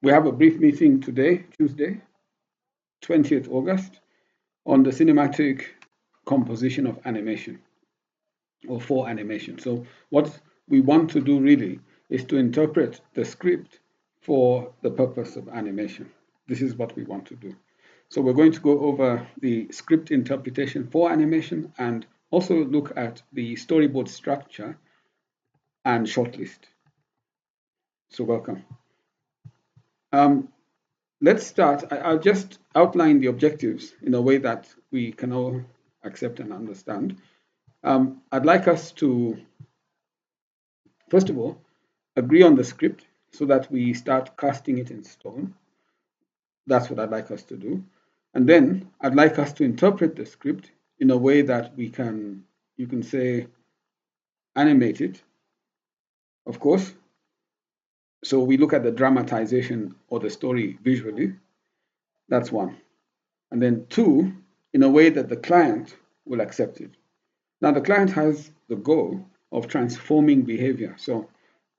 we have a brief meeting today, Tuesday, 20th August, on the cinematic composition of animation or for animation. So what we want to do really is to interpret the script for the purpose of animation. This is what we want to do. So we're going to go over the script interpretation for animation and also look at the storyboard structure and shortlist. So welcome. Let's start. I'll just outline the objectives in a way that we can all accept and understand. I'd like us to, first of all, agree on the script so that we start casting it in stone. That's what I'd like us to do. And then I'd like us to interpret the script in a way that we can, you can say, animate it, of course. So we look at the dramatization or the story visually. That's one. And then two, in a way that the client will accept it. Now, the client has the goal of transforming behavior. So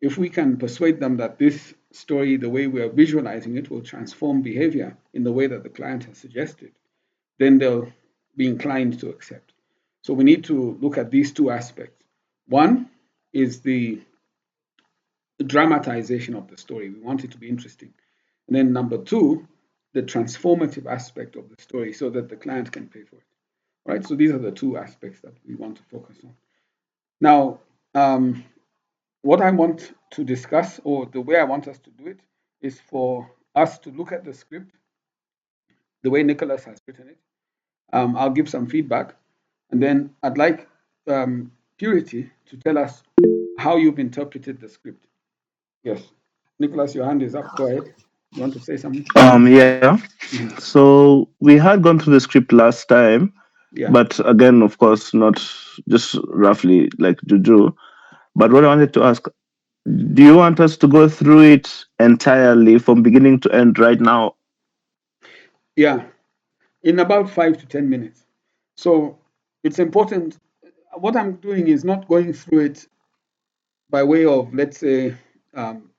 if we can persuade them that this story, the way we are visualizing it, will transform behavior in the way that the client has suggested, then they'll be inclined to accept. So we need to look at these two aspects. One is the dramatization of the story. We want it to be interesting. And then number two, the transformative aspect of the story so that the client can pay for it. Right? So these are the two aspects that we want to focus on. Now, what I want to discuss, or the way I want us to do it, is for us to look at the script the way Nicholas has written it. I'll give some feedback, and then I'd like Purity to tell us how you've interpreted the script. Yes, Nicholas, your hand is up. Go ahead. You want to say something? Yeah. Mhm. So we had gone through the script last time, Yeah, but again, of course, not just roughly like Juju. But what I wanted to ask, do you want us to go through it entirely from beginning to end right now? yeah, in about 5 to 10 minutes. So it's important. What I'm doing is not going through it by way of, let's say, um,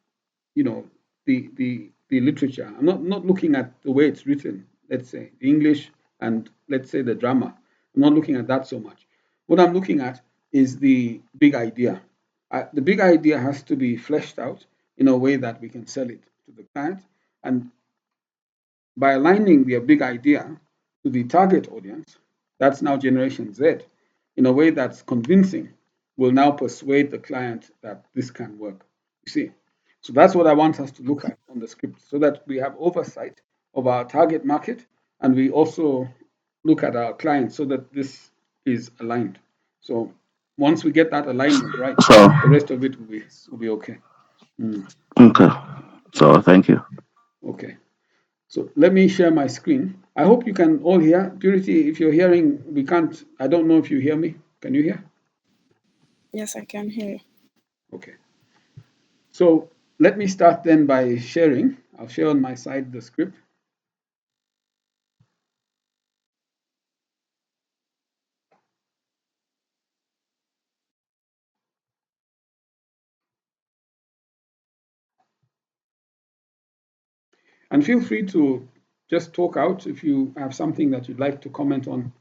you know, the literature. I'm not looking at the way it's written. Let's say the English and let's say the drama. I'm not looking at that so much. What I'm looking at is the big idea. The big idea has to be fleshed out in a way that we can sell it to the client, and by aligning the big idea to the target audience, that's now Generation Z, in a way that's convincing, will now persuade the client that this can work. You see? So that's what I want us to look at on the script so that we have oversight of our target market and we also look at our clients so that this is aligned. So once we get that alignment right, So, the rest of it will be okay. Mm, okay. So, thank you. okay. So let me share my screen. I hope you can all hear. Purity, if you're hearing, we can't, I don't know if you hear me. Can you hear? Yes, I can hear you. Okay. So let me start then by sharing. I'll share on my side the script. And feel free to just talk out. If you have something that you'd like to comment on,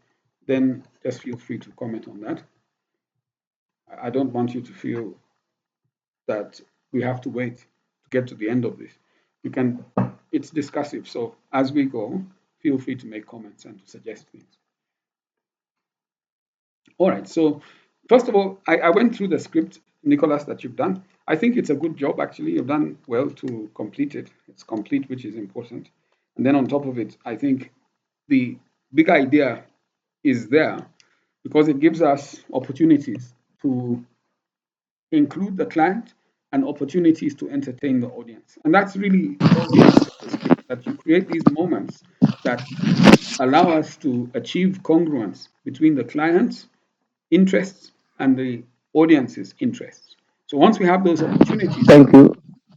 then just feel free to comment on that. I don't want you to feel that we have to wait to get to the end of this. You can, it's discussive. So as we go, feel free to make comments and to suggest things. All right. So first of all, I went through the script, Nicholas, that you've done. I think it's a good job, actually. You've done well to complete it. It's complete, which is important. And then on top of it, I think the big idea is there because it gives us opportunities to include the client and opportunities to entertain the audience. And that's really the aim of the script, that you create these moments that allow us to achieve congruence between the client's interests and the audience's interests. So once we have those opportunities, Thank you.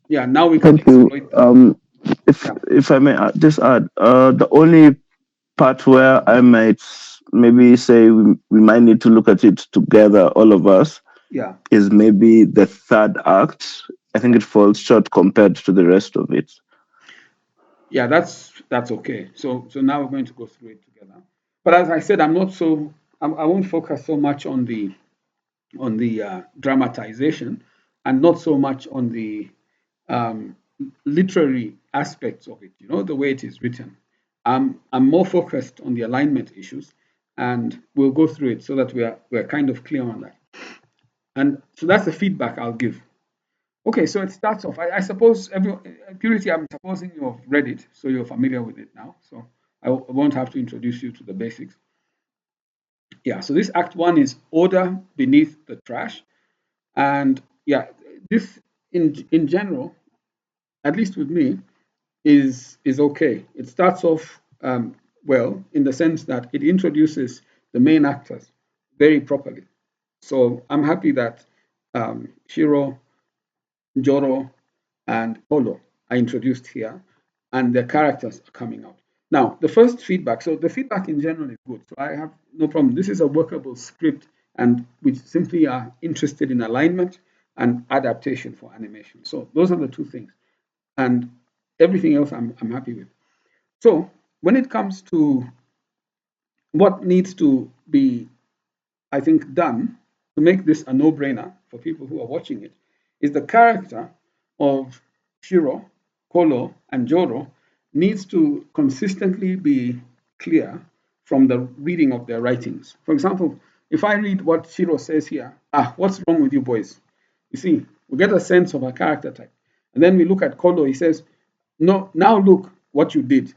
yeah, now we can Thank you. exploit them. Yeah, If I may just add, the only part where I might maybe say we might need to look at it together, all of us, yeah, is maybe the third act. I think it falls short compared to the rest of it. Yeah, that's okay. So now we're going to go through it together. But as I said, I won't focus so much on the dramatization and not so much on the um, literary aspects of it. You know, the way it is written. I'm more focused on the alignment issues, and we'll go through it so that we're kind of clear on that. And so that's the feedback I'll give. Okay, so it starts off. I suppose Purity, I'm supposing you've read it, so you're familiar with it now. So I won't have to introduce you to the basics. Yeah, so this Act 1 is order beneath the trash. And yeah, this in general, at least with me, is okay. It starts off well in the sense that it introduces the main actors very properly. So I'm happy that Shiro, Joro, and Polo are introduced here, and their characters are coming out. Now, the first feedback. So the feedback in general is good. So I have no problem. This is a workable script, and we simply are interested in alignment and adaptation for animation. So those are the two things, and everything else I'm happy with. So when it comes to what needs to be, I think, done to make this a no-brainer for people who are watching it is the character of Shiro, Kolo, and Joro needs to consistently be clear from the reading of their writings. For example, if I read what Shiro says here, what's wrong with you boys? You see, we get a sense of a character type. And then we look at Kolo, he says, no, now look what you did.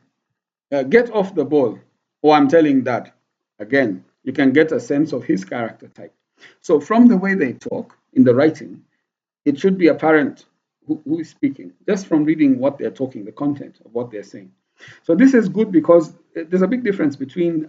Get off the ball, or I'm telling that. Again, you can get a sense of his character type. So, from the way they talk in the writing, it should be apparent who is speaking, just from reading what they're talking, the content of what they're saying. So, this is good because there's a big difference between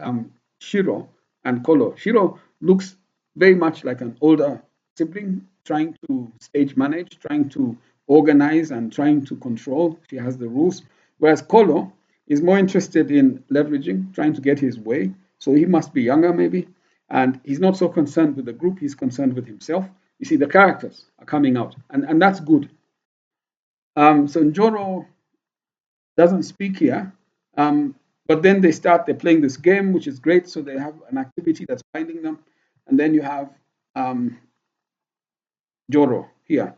Shiro and Kolo. Shiro looks very much like an older sibling trying to stage manage, trying to organize, and trying to control. She has the rules. Whereas Kolo is more interested in leveraging, trying to get his way. So he must be younger, maybe. And he's not so concerned with the group, he's concerned with himself. You see, the characters are coming out, and that's good. So Njoro doesn't speak here, but then they're playing this game, which is great. So they have an activity that's binding them. And then you have Joro here.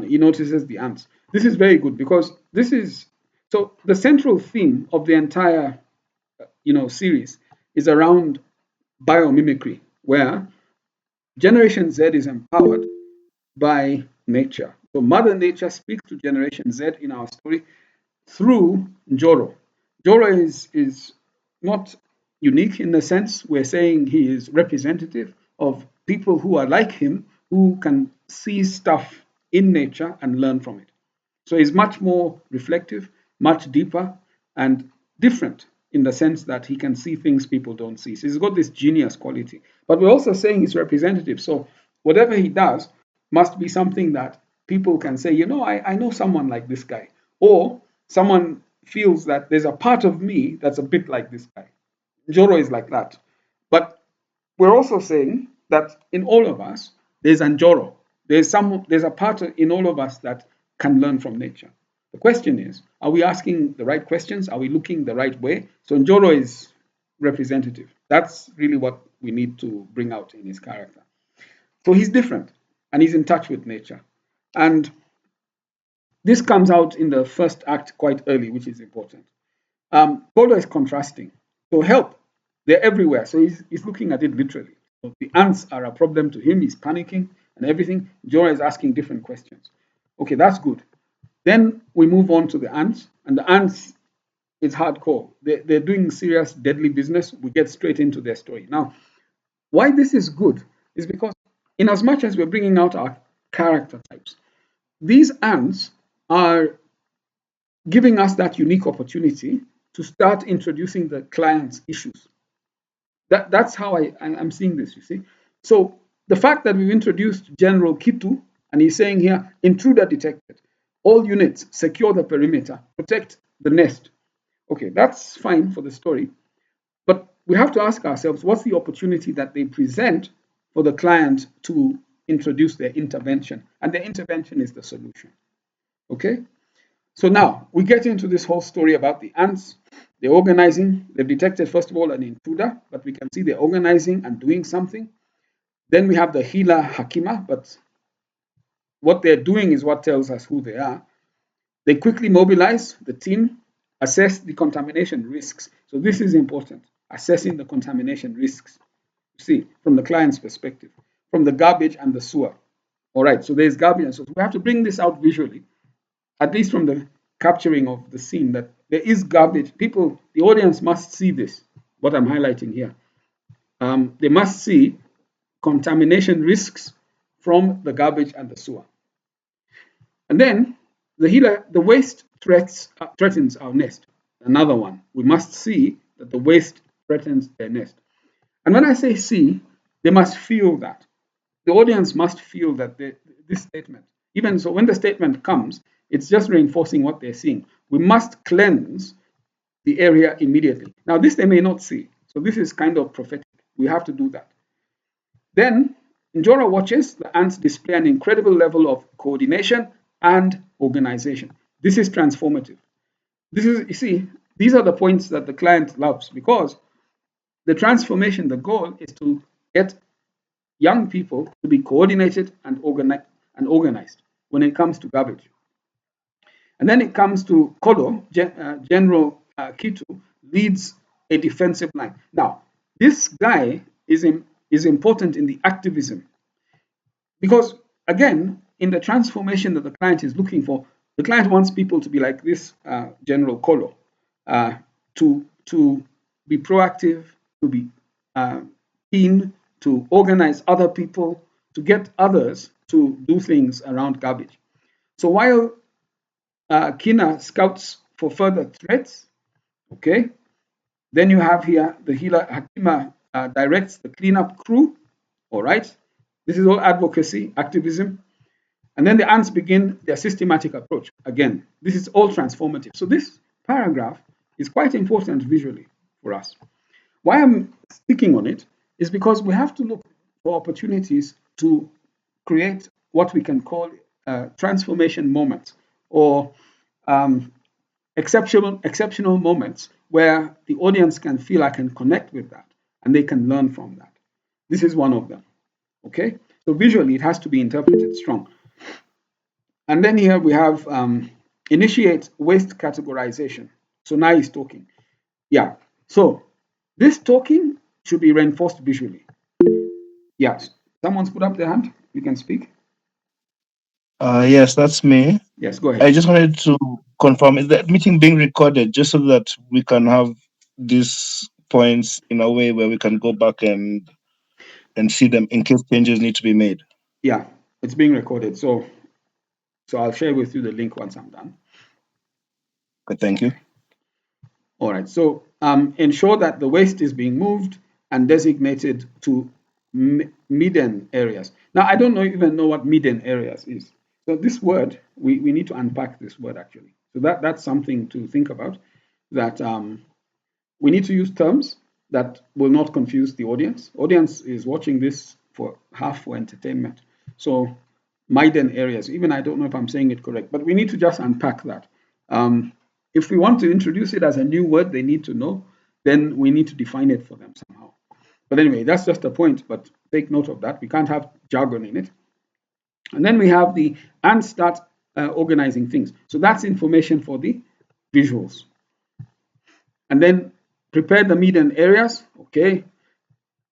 He notices the ants. This is very good because this is so the central theme of the entire series is around biomimicry, where Generation Z is empowered by nature. So Mother Nature speaks to Generation Z in our story through Joro. Joro is not unique in the sense we're saying he is representative of people who are like him, who can see stuff in nature and learn from it. So he's much more reflective, much deeper, and different in the sense that he can see things people don't see. So he's got this genius quality. But we're also saying he's representative. So whatever he does must be something that people can say, I know someone like this guy. Or someone feels that there's a part of me that's a bit like this guy. Joro is like that. But we're also saying that in all of us, there's Anjoro. There's a part in all of us that can learn from nature. The question is, are we asking the right questions? Are we looking the right way? So Njoro is representative. That's really what we need to bring out in his character. So he's different and he's in touch with nature. And this comes out in the first act quite early, which is important. Polo is contrasting. So help, they're everywhere. So he's looking at it literally. So the ants are a problem to him. He's panicking and everything. Jora is asking different questions. Okay, that's good. Then we move on to the ants, and the ants is hardcore. They're doing serious, deadly business. We get straight into their story. Now, why this is good is because, in as much as we're bringing out our character types, these ants are giving us that unique opportunity to start introducing the client's issues. That's how I'm seeing this, you see. So the fact that we've introduced General Kitu, and he's saying here, intruder detected. All units secure the perimeter, protect the nest. Okay, that's fine for the story. But we have to ask ourselves, what's the opportunity that they present for the client to introduce their intervention? And their intervention is the solution. Okay? So now we get into this whole story about the ants. They're organizing. They've detected, first of all, an intruder, but we can see they're organizing and doing something. Then we have the healer Hakima, but what they're doing is what tells us who they are. They quickly mobilize the team, assess the contamination risks. So this is important, assessing the contamination risks, you see, from the client's perspective, from the garbage and the sewer. All right, so there's garbage and sewer. So we have to bring this out visually, at least from the capturing of the scene, that there is garbage. People, the audience must see this, what I'm highlighting here. They must see contamination risks from the garbage and the sewer. And then the waste threatens our nest. Another one. We must see that the waste threatens their nest. And when I say see, they must feel that. The audience must feel that this statement, even so, when the statement comes, it's just reinforcing what they're seeing. We must cleanse the area immediately. Now, this they may not see. So this is kind of prophetic. We have to do that. Then Njora watches the ants display an incredible level of coordination and organization. This is transformative. This is, you see, these are the points that the client loves, because the transformation, the goal is to get young people to be coordinated and organized when it comes to garbage. And then it comes to Kodo, General Kitu leads a defensive line. Now, this guy is important in the activism, because, again, in the transformation that the client is looking for, the client wants people to be like this General Kolo, to be proactive, to be keen, to organize other people, to get others to do things around garbage. So while Kina scouts for further threats, okay, then you have here the healer Hakima directs the cleanup crew, all right? This is all advocacy, activism. And then the ants begin their systematic approach. Again, this is all transformative. So this paragraph is quite important visually for us. Why I'm sticking on it is because we have to look for opportunities to create what we can call transformation moments, or exceptional moments where the audience can feel I can connect with that and they can learn from that. This is one of them. Okay, so visually it has to be interpreted strong. And then here we have initiate waste categorization. So now he's talking. Yeah, so this talking should be reinforced visually. Yes, someone's put up their hand. You can speak. Yes, that's me. Yes, go I ahead. just wanted to confirm, is that meeting being recorded just so that we can have these points in a way where we can go back and see them in case changes need to be made? Yeah, it's being recorded. So I'll share with you the link once I'm done. Okay, thank you. All right. So ensure that the waste is being moved and designated to midden areas. Now, I don't even know what midden areas is. So this word, we need to unpack this word actually. So that's something to think about, that we need to use terms that will not confuse the audience. Audience is watching this for half for entertainment. So midden areas, even I don't know if I'm saying it correct, but we need to just unpack that. If we want to introduce it as a new word they need to know, then we need to define it for them somehow. But anyway, that's just a point, but take note of that. We can't have jargon in it. And then we have the and start organizing things. So that's information for the visuals. And then prepare the midden areas. Okay.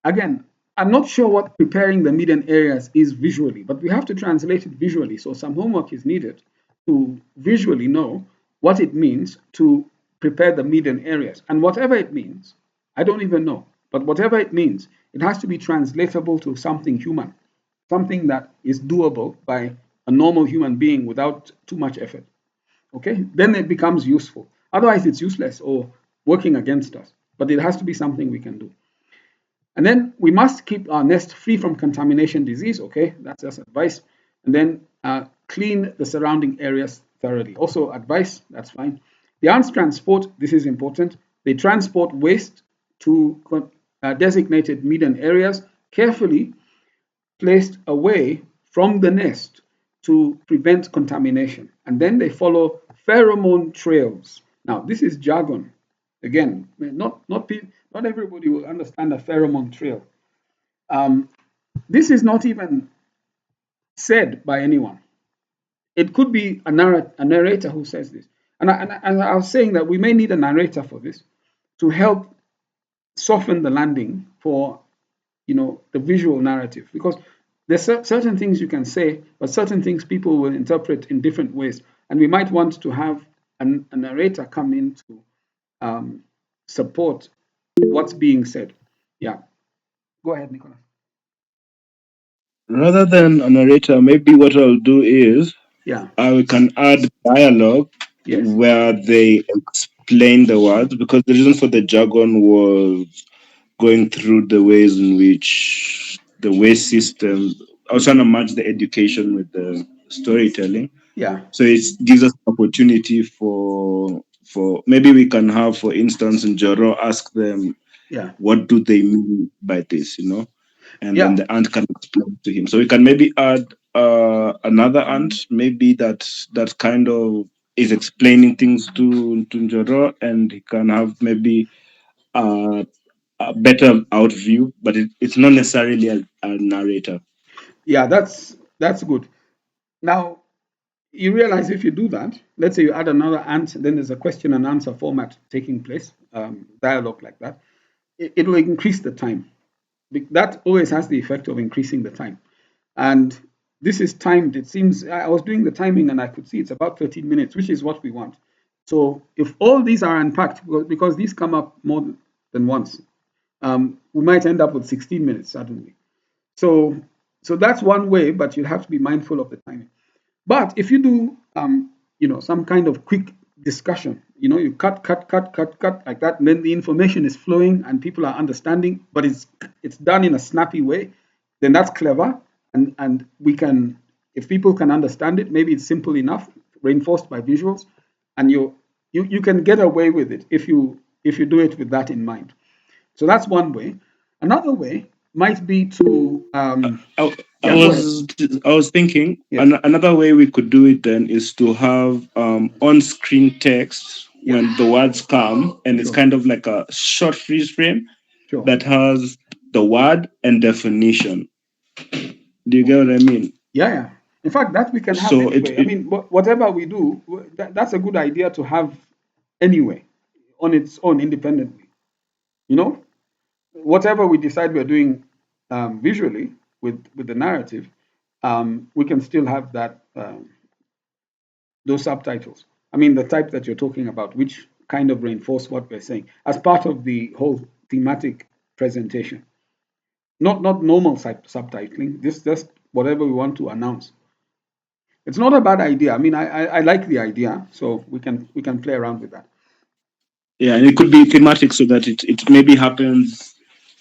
Again, I'm not sure what preparing the midden areas is visually, but we have to translate it visually. So some homework is needed to visually know what it means to prepare the midden areas. And whatever it means, I don't even know, but whatever it means, it has to be translatable to something human, something that is doable by a normal human being without too much effort. Okay, then it becomes useful. Otherwise, it's useless or working against us, but it has to be something we can do. And then we must keep our nest free from contamination disease. Okay, that's just advice. And then clean the surrounding areas thoroughly. Also advice, that's fine. The ants transport, this is important. They transport waste to designated midden areas, carefully placed away from the nest to prevent contamination. And then they follow pheromone trails. Now, this is jargon. Again, not everybody will understand a pheromone trail. Um, this is not even said by anyone. It could be a narrator who says this. And I was saying that we may need a narrator for this to help soften the landing for the visual narrative, because there's certain things you can say, but certain things people will interpret in different ways, and we might want to have a narrator come in to support what's being said. Yeah, go ahead, Nicholas. Rather than a narrator, maybe what I'll do is Yeah. I can add dialogue Yes. where they explain the words, because the reason for the jargon was going through the ways in which the way system. I was trying to match the education with the storytelling. Yeah. So it gives us opportunity for maybe we can have, for instance, in Joro, ask them Yeah. what do they mean by this, and then Yeah. the ant can explain to him. So we can maybe add another ant, maybe that kind of is explaining things to Joro, and he can have maybe a better outview, but it's not necessarily a narrator. Yeah. That's good. Now, you realize if you do that, let's say you add another ant, then there's a question and answer format taking place, dialogue like that, it will increase the time. That always has the effect of increasing the time. And this is timed. It seems I was doing the timing and I could see it's about 13 minutes, which is what we want. So if all these are unpacked, because these come up more than once, we might end up with 16 minutes suddenly. So, so that's one way, but you have to be mindful of the timing. But if you do, some kind of quick discussion, you cut like that, and then the information is flowing and people are understanding, but it's done in a snappy way, then that's clever, and we can, if people can understand it, maybe it's simple enough, reinforced by visuals, and you can get away with it if you do it with that in mind. So that's one way. Another way might be to I, I yeah, go ahead. was I was thinking Yes. another way we could do it then is to have on-screen text Yeah. when the words come, and it's Sure. kind of like a short freeze frame Sure. that has the word and definition. Do you get Okay. what I mean? Yeah, yeah. In fact, that we can have So it, anyway. I it mean, whatever we do, that's a good idea to have anyway, on its own, independently. You know, whatever we decide we're doing visually with the narrative, we can still have that those subtitles. I mean, the type that you're talking about, which kind of reinforce what we're saying as part of the whole thematic presentation. Not normal subtitling. This just whatever we want to announce. It's not a bad idea. I mean, I like the idea, so we can play around with that. yeah, and it could be thematic so that it maybe happens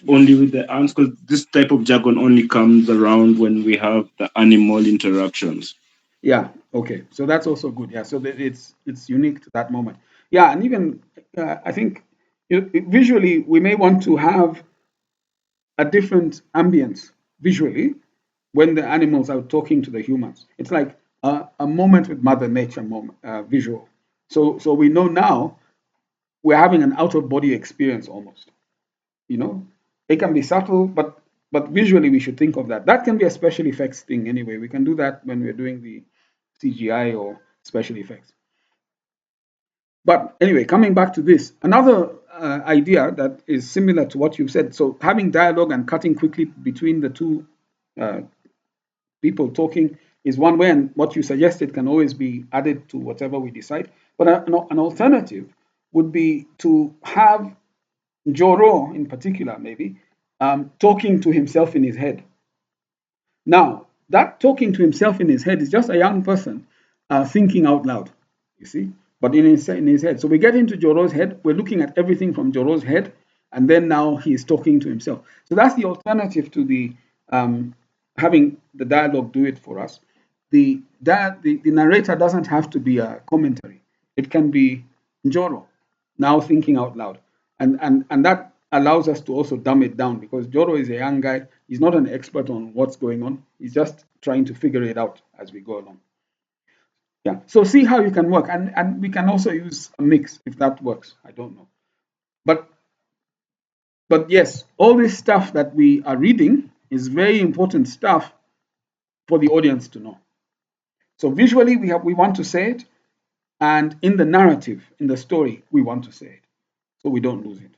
only with the ants, because this type of jargon only comes around when we have the animal interactions. Yeah. Okay. So that's also good. Yeah. So that it's unique to that moment. Yeah, and even I think visually we may want to have a different ambience visually when the animals are talking to the humans. It's like a moment with Mother Nature moment visual. So we know now we're having an out of body experience almost. You know, it can be subtle, but visually we should think of that. That can be a special effects thing anyway. We can do that when we're doing the CGI or special effects. But anyway, coming back to this, another idea that is similar to what you've said. So having dialogue and cutting quickly between the two uh, people talking is one way, and what you suggested can always be added to whatever we decide. But an alternative would be to have Joro, in particular, maybe talking to himself in his head. Now, that talking to himself in his head is just a young person thinking out loud, you see, but in his head. So we get into Joro's head, we're looking at everything from Joro's head, and then now he is talking to himself. So that's the alternative to the having the dialogue do it for us. The narrator doesn't have to be a commentary, it can be Joro now thinking out loud. And that allows us to also dumb it down, because Joro is a young guy. He's not an expert on what's going on. He's just trying to figure it out as we go along. Yeah. So see how you can work, and we can also use a mix if that works. I don't know, but yes, all this stuff that we are reading is very important stuff for the audience to know. So visually, we want to say it, and in the narrative, in the story, we want to say it, so we don't lose it.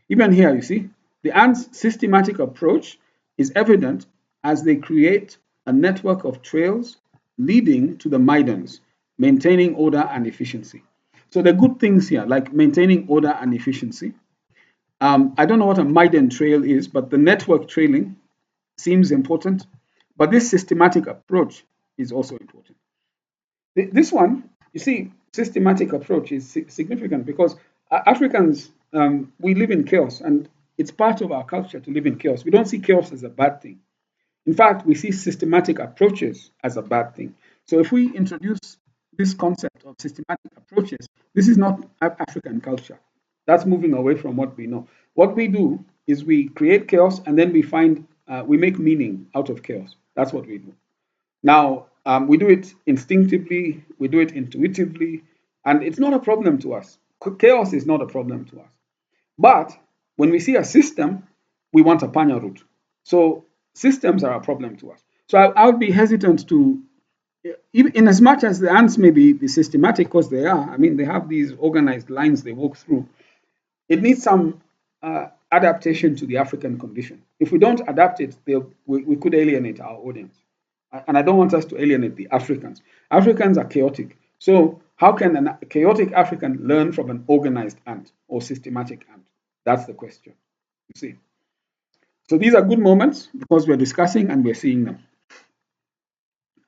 Even here, you see, the ants' systematic approach is evident as they create a network of trails leading to the midans, maintaining order and efficiency. So the good things here, like maintaining order and efficiency. I don't know what a Maiden trail is, but the network trailing seems important. But this systematic approach is also important. This one, you see, systematic approach is significant because Africans, we live in chaos, and it's part of our culture to live in chaos. We don't see chaos as a bad thing. In fact, we see systematic approaches as a bad thing. So if we introduce this concept of systematic approaches, this is not African culture. That's moving away from what we know. What we do is we create chaos and then we make meaning out of chaos. That's what we do. Now, we do it instinctively, we do it intuitively, and it's not a problem to us. Chaos is not a problem to us. But when we see a system, we want a panya route. So systems are a problem to us. So I would be hesitant to, in as much as the ants may be systematic, because they are. I mean, they have these organized lines they walk through. It needs some adaptation to the African condition. If we don't adapt it, we could alienate our audience. And I don't want us to alienate the Africans. Africans are chaotic. So how can a chaotic African learn from an organized ant or systematic ant? That's the question. You see. So these are good moments because we're discussing and we're seeing them.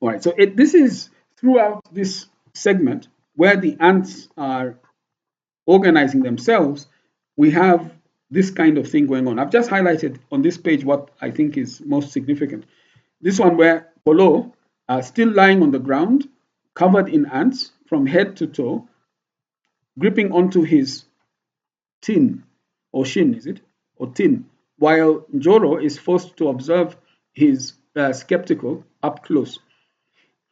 All right. So this is throughout this segment where the ants are organizing themselves. We have this kind of thing going on. I've just highlighted on this page what I think is most significant. This one where Polo are still lying on the ground, covered in ants from head to toe, gripping onto his tin or shin, is it? Or tin, while Njoro is forced to observe his skeptical up close.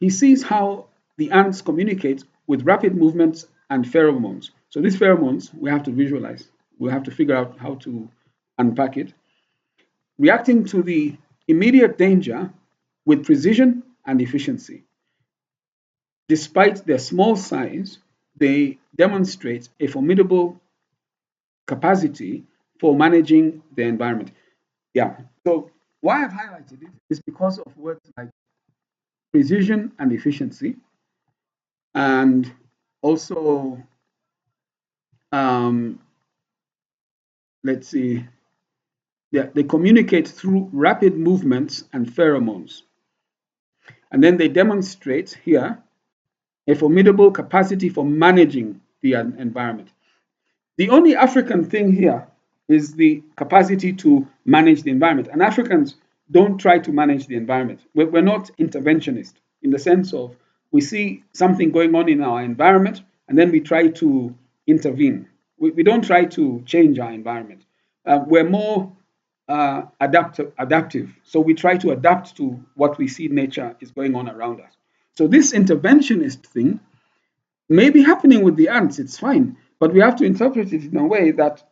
He sees how the ants communicate with rapid movements and pheromones. So these pheromones we have to visualize. We have to figure out how to unpack it. Reacting to the immediate danger with precision and efficiency. Despite their small size, they demonstrate a formidable capacity for managing the environment. Yeah. So why I've highlighted it is because of words like precision and efficiency, and also um, let's see, they communicate through rapid movements and pheromones, and then they demonstrate here a formidable capacity for managing the environment. The only African thing here is the capacity to manage the environment. And Africans don't try to manage the environment. We're not interventionist in the sense of we see something going on in our environment and then we try to intervene. We don't try to change our environment. We're more adaptive. So we try to adapt to what we see nature is going on around us. So this interventionist thing may be happening with the ants, it's fine, but we have to interpret it in a way that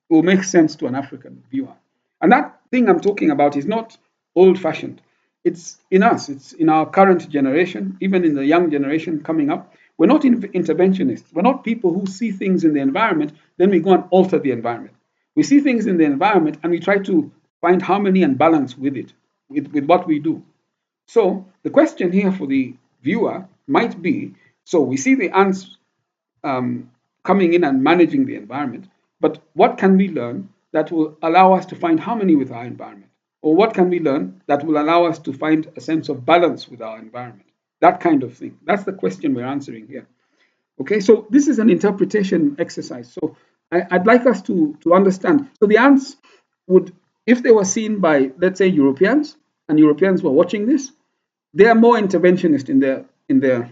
will make sense to an African viewer. And that thing I'm talking about is not old fashioned. It's in us, it's in our current generation, even in the young generation coming up. We're not interventionists. We're not people who see things in the environment, then we go and alter the environment. We see things in the environment and we try to find harmony and balance with it, with what we do. So the question here for the viewer might be, so we see the ants coming in and managing the environment, but what can we learn that will allow us to find harmony with our environment? Or what can we learn that will allow us to find a sense of balance with our environment? That kind of thing. That's the question we're answering here. Okay, so this is an interpretation exercise. So I'd like us to understand. So the ants would, if they were seen by, let's say, Europeans, and Europeans were watching this, they are more interventionist in their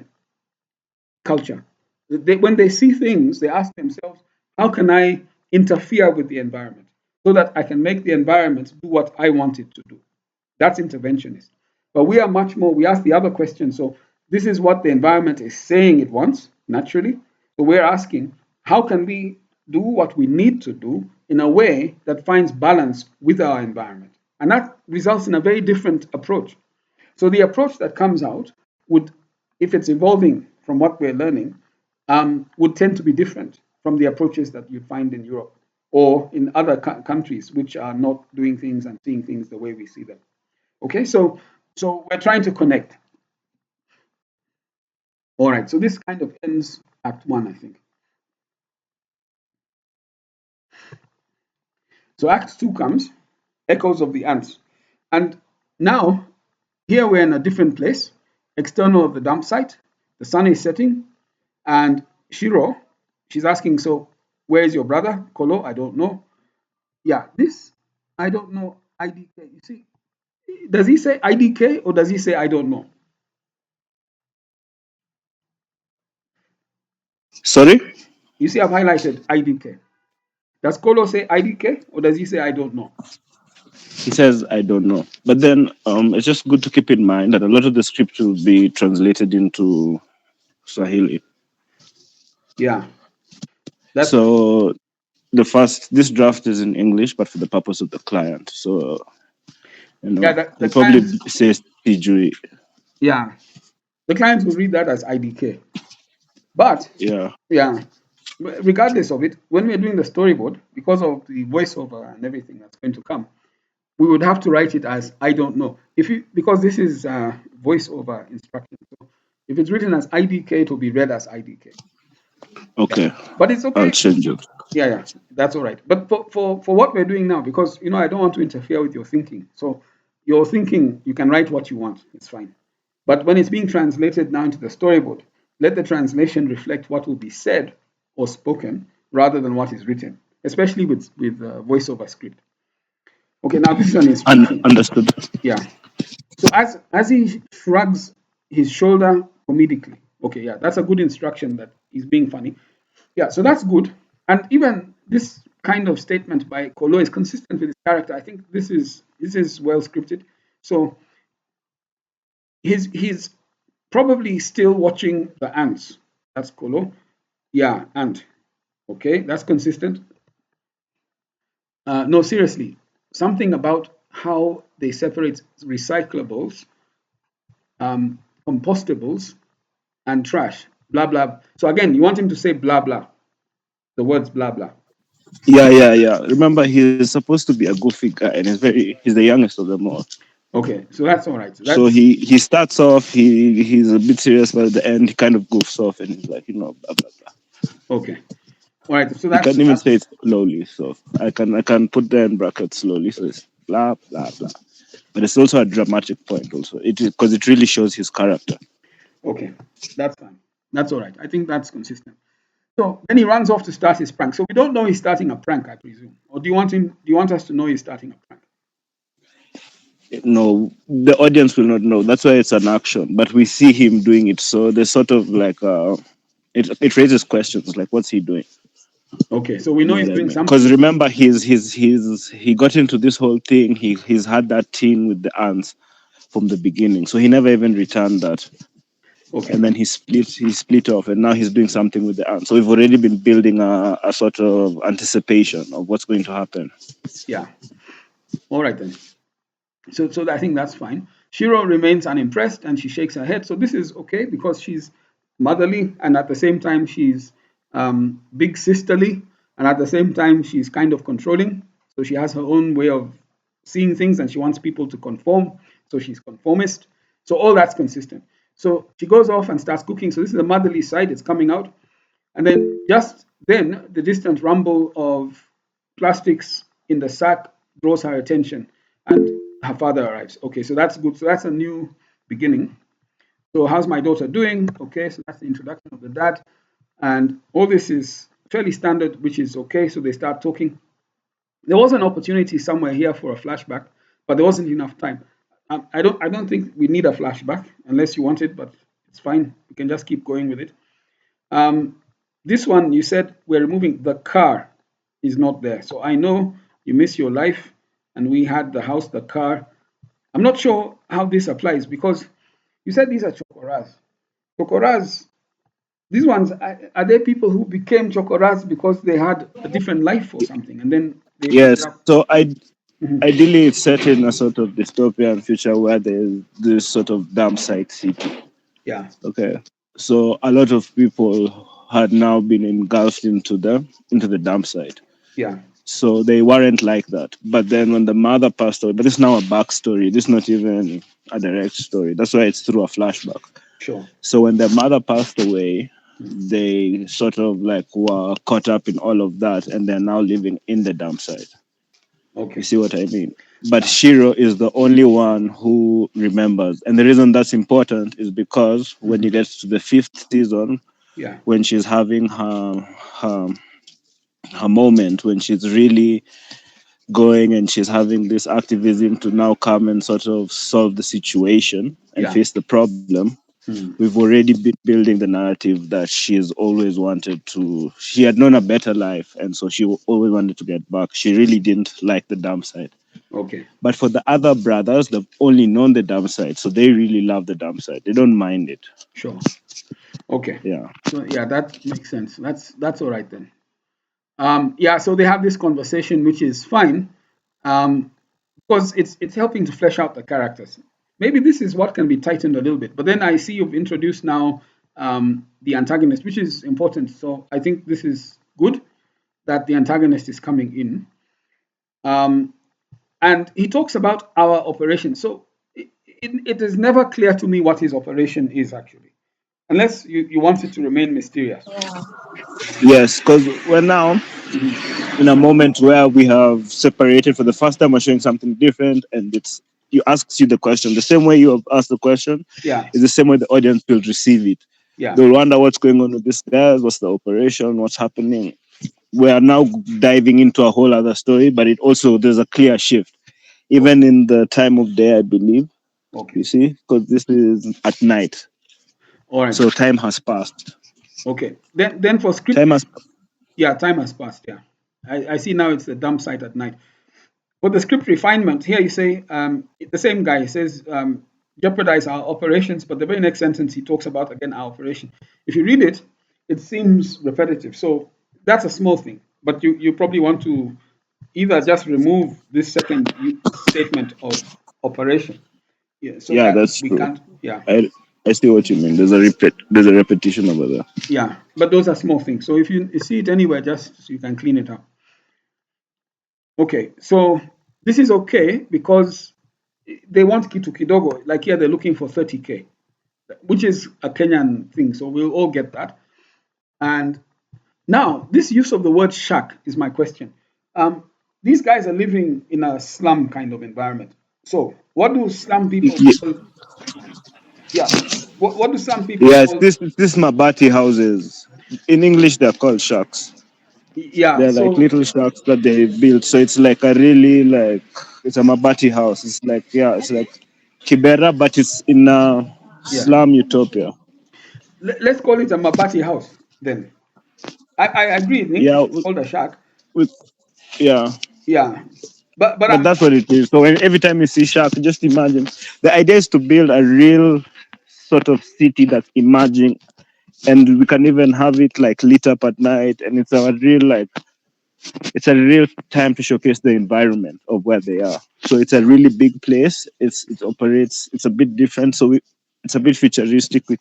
culture. When they see things, they ask themselves, how can I interfere with the environment so that I can make the environment do what I want it to do? That's interventionist. But we are much more, we ask the other question. So this is what the environment is saying it wants, naturally. So we're asking, how can we do what we need to do in a way that finds balance with our environment? And that results in a very different approach. So the approach that comes out would, if it's evolving from what we're learning, would tend to be different from the approaches that you'd find in Europe or in other countries which are not doing things and seeing things the way we see them. Okay, so we're trying to connect. All right, so this kind of ends Act 1, I think. So Act 2 comes, Echoes of the Ants. And now, here we're in a different place, external of the dump site. The sun is setting, and Shiro, she's asking, so where is your brother? Kolo, I don't know. Yeah, this, I don't know, IDK. You see, does he say IDK or does he say I don't know? Sorry? You see, I've highlighted IDK. Does Kolo say IDK or does he say I don't know? He says, I don't know. But then it's just good to keep in mind that a lot of the script will be translated into Swahili. Yeah, that's right. So this draft is in English, but for the purpose of the client. So, Yeah, the he probably clients, says Tijui. yeah, the clients will read that as IDK. But Yeah. yeah, regardless of it, when we're doing the storyboard, because of the voiceover and everything that's going to come, we would have to write it as I don't know. If you because this is voiceover instruction. So if it's written as IDK, it will be read as IDK. Yeah, Okay. but it's I'll okay. change it. Yeah, yeah, that's all right. But for what we're doing now, because I don't want to interfere with your thinking. So your thinking, you can write what you want. It's fine. But when it's being translated now into the storyboard, let the translation reflect what will be said or spoken rather than what is written, especially with voiceover script. Okay, now this is an instruction. Understood. Yeah. So as he shrugs his shoulder comedically. Okay, yeah, that's a good instruction that he's being funny. Yeah, so that's good. And even this kind of statement by Kolo is consistent with his character. I think this is well scripted. So he's probably still watching the ants. That's Kolo. Yeah, ant. Okay, that's consistent. No, seriously, something about how they separate recyclables, um, compostables, and trash. Blah blah. So again, you want him to say blah blah. The words blah blah. Yeah, yeah, yeah. Remember, he's supposed to be a goofy guy, and he's the youngest of them all. Okay, so that's all right. So So that's he starts off, he's a bit serious, but at the end he kind of goofs off, and he's like, blah blah blah. okay. All right. So He that's can even say it slowly, so I can put that in brackets slowly, so it's blah blah blah. But it's also a dramatic point, also, because it really shows his character. okay. That's fine. That's all right. I think that's consistent. So then he runs off to start his prank. So we don't know he's starting a prank, I presume. Or do you want him? Do you want us to know he's starting a prank? No, the audience will not know. That's why it's an action, but we see him doing it, so there's sort of like it raises questions like, what's he doing? Okay. So we You know know he's what I doing mean? Because something. remember, he got into this whole thing. He's had that team with the ants from the beginning, so he never even returned that. Okay. And then he split off, and now he's doing something with the ants. So we've already been building a sort of anticipation of what's going to happen. Yeah. All right then. So I think that's fine. Shiro remains unimpressed and she shakes her head. So this is okay because she's motherly and at the same time she's big sisterly and at the same time she's kind of controlling. So she has her own way of seeing things and she wants people to conform. So she's conformist. So all that's consistent. So she goes off and starts cooking. So this is the motherly side, it's coming out. And then just then, the distant rumble of plastics in the sack draws her attention, and her father arrives. Okay, so that's good. So that's a new beginning. So, how's my daughter doing? Okay, so that's the introduction of the dad. And all this is fairly standard, which is okay. So, they start talking. There was an opportunity somewhere here for a flashback, but there wasn't enough time. I don't think we need a flashback unless you want it, but it's fine. We can just keep going with it. Um, this one, you said we're removing the car is not there. So I know you miss your life, and we had the house, the car. I'm not sure how this applies because you said these are chokoras. Chokoras, these ones, are they people who became chokoras because they had a different life or something, and then they ended Yes. up? So I Mhm. ideally it's set in a sort of dystopian future where there's this sort of dump site city. Yeah, Okay. So a lot of people had now been engulfed into the dump site. yeah, So they weren't like that. But then when the mother passed away, but this is now a backstory. This is not even a direct story. That's why it's through a flashback. sure. So when the mother passed away, Mm. they sort of like were caught up in all of that and they're now living in the dump site. You Okay. see what I mean? But Yeah. Shiro is the only one who remembers. And the reason that's important is because when Mhm. you get to the fifth season, Yeah. when she's having her, her moment, when she's really going and she's having this activism to now come and sort of solve the situation and Yeah. face the problem, Mm. we've already been building the narrative that she's always wanted to, she had known a better life and so she always wanted to get back. She really didn't like the dump site. Okay. But for the other brothers, they've only known the dump site, so they really love the dump site. They don't mind it. Sure. Okay. Yeah. So yeah, that makes sense. That's all right then. Yeah. So they have this conversation, which is fine, um, because it's helping to flesh out the characters. Maybe this is what can be tightened a little bit. But then I see you've introduced now the antagonist, which is important. So I think this is good that the antagonist is coming in. Um, and he talks about our operation. So it is never clear to me what his operation is actually, unless you want it to remain mysterious. Yes, because we're now Mhm. in a moment where we have separated for the first time. We're showing something different, and it's you asks you the question the same way you have asked the question Yeah, is the same way the audience will receive it. yeah, They'll wonder what's going on with this guy, what's the operation, what's happening. We are now diving into a whole other story, but it also there's a clear shift, okay, even in the time of day, I believe. okay, You see, because this is at night, all right, so time has passed. okay. Then for script, Time has yeah, time has passed. Yeah, I see now it's the dump site at night. For the script refinement, here you say the same guy says jeopardize our operations, but the very next sentence he talks about again our operation. If you read it, it seems repetitive. So that's a small thing, but you probably want to either just remove this second statement of operation, yeah, so Yeah, that that's we true. can't, yeah, I see what you mean. There's a repetition over there. yeah. But those are small things. So if you see it anywhere, just so you can clean it up. Okay, so this is okay because they want Kitu Kidogo. Like here, they're looking for 30K, which is a Kenyan thing. So we'll all get that. And now, this use of the word shack is my question. Um, these guys are living in a slum kind of environment. So, what do slum people call? Yeah, what do slum people Yes, call? this Mabati houses. In English, they're called shacks. Yeah, They're like so little shacks that they built. So it's like it's a Mabati house. It's like it's like Kibera, but it's in a yeah, slum utopia. let's call it a Mabati house then. I agree. In English, Yeah, it's called a shack. with, yeah. Yeah, but But I'm that's what it is. So every time you see shack, just imagine. The idea is to build a real sort of city that's emerging, and we can even have it like lit up at night, and it's a real time to showcase the environment of where they are. So it's a really big place. It operates. It's a bit different. It's a bit futuristic. We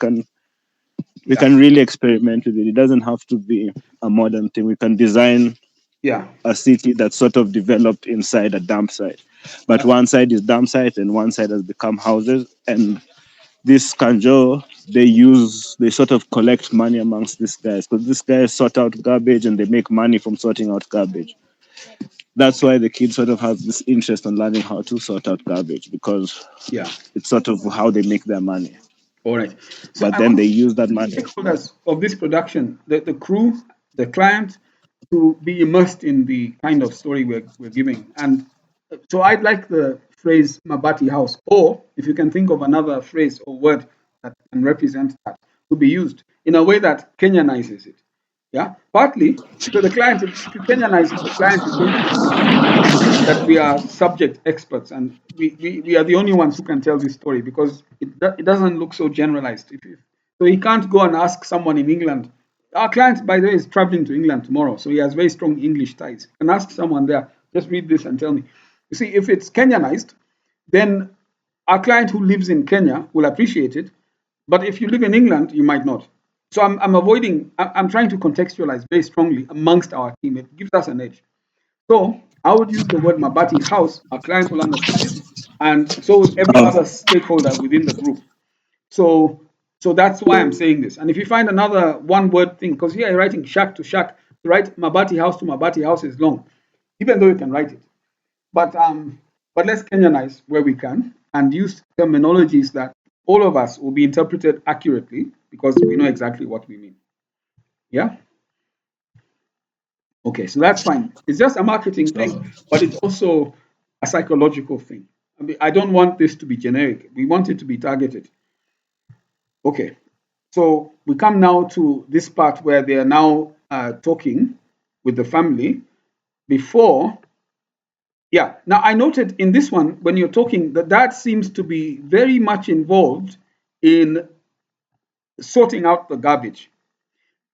yeah, can really experiment with it. It doesn't have to be a modern thing. We can design yeah. a city that's sort of developed inside a dump site. But That's one side is dump site and one side has become houses. And this Kanjo, they sort of collect money amongst these guys because these guys sort out garbage and they make money from sorting out garbage. That's okay. why the kids sort of have this interest in learning how to sort out garbage because Yeah. it's sort of how they make their money. All right. So But I then want they use that money. stakeholders of this production, the crew, the client, to be immersed in the kind of story we're giving. And so I'd like the phrase Mabati House, or if you can think of another phrase or word that can represent that, to be used in a way that Kenyanizes it. Yeah, partly because the client, if you Kenyanize it, the client is going to think that we are subject experts and we are the only ones who can tell this story because it doesn't look so generalized. If So he can't go and ask someone in England. Our client, by the way, is traveling to England tomorrow, so he has very strong English ties. And ask someone there, just read this and tell me. You see, if it's Kenyanized, then our client who lives in Kenya will appreciate it. But if you live in England, you might not. So I'm avoiding, I'm trying to contextualize very strongly amongst our team. It gives us an edge. So I would use the word Mabati house. Our clients will understand it. And so would every Oh, other stakeholder within the group. So so that's why I'm saying this. And if you find another one word thing, because here you're writing shack to shack, to write Mabati house to Mabati house is long, even though you can write it. But let's Kenyanize where we can and use terminologies that all of us will be interpreted accurately because we know exactly what we mean. Yeah? Okay, so that's fine. It's just a marketing thing, but it's also a psychological thing. I mean, I don't want this to be generic. We want it to be targeted. Okay, so we come now to this part where they are now talking with the family before. Yeah, now I noted in this one, when you're talking, the dad seems to be very much involved in sorting out the garbage.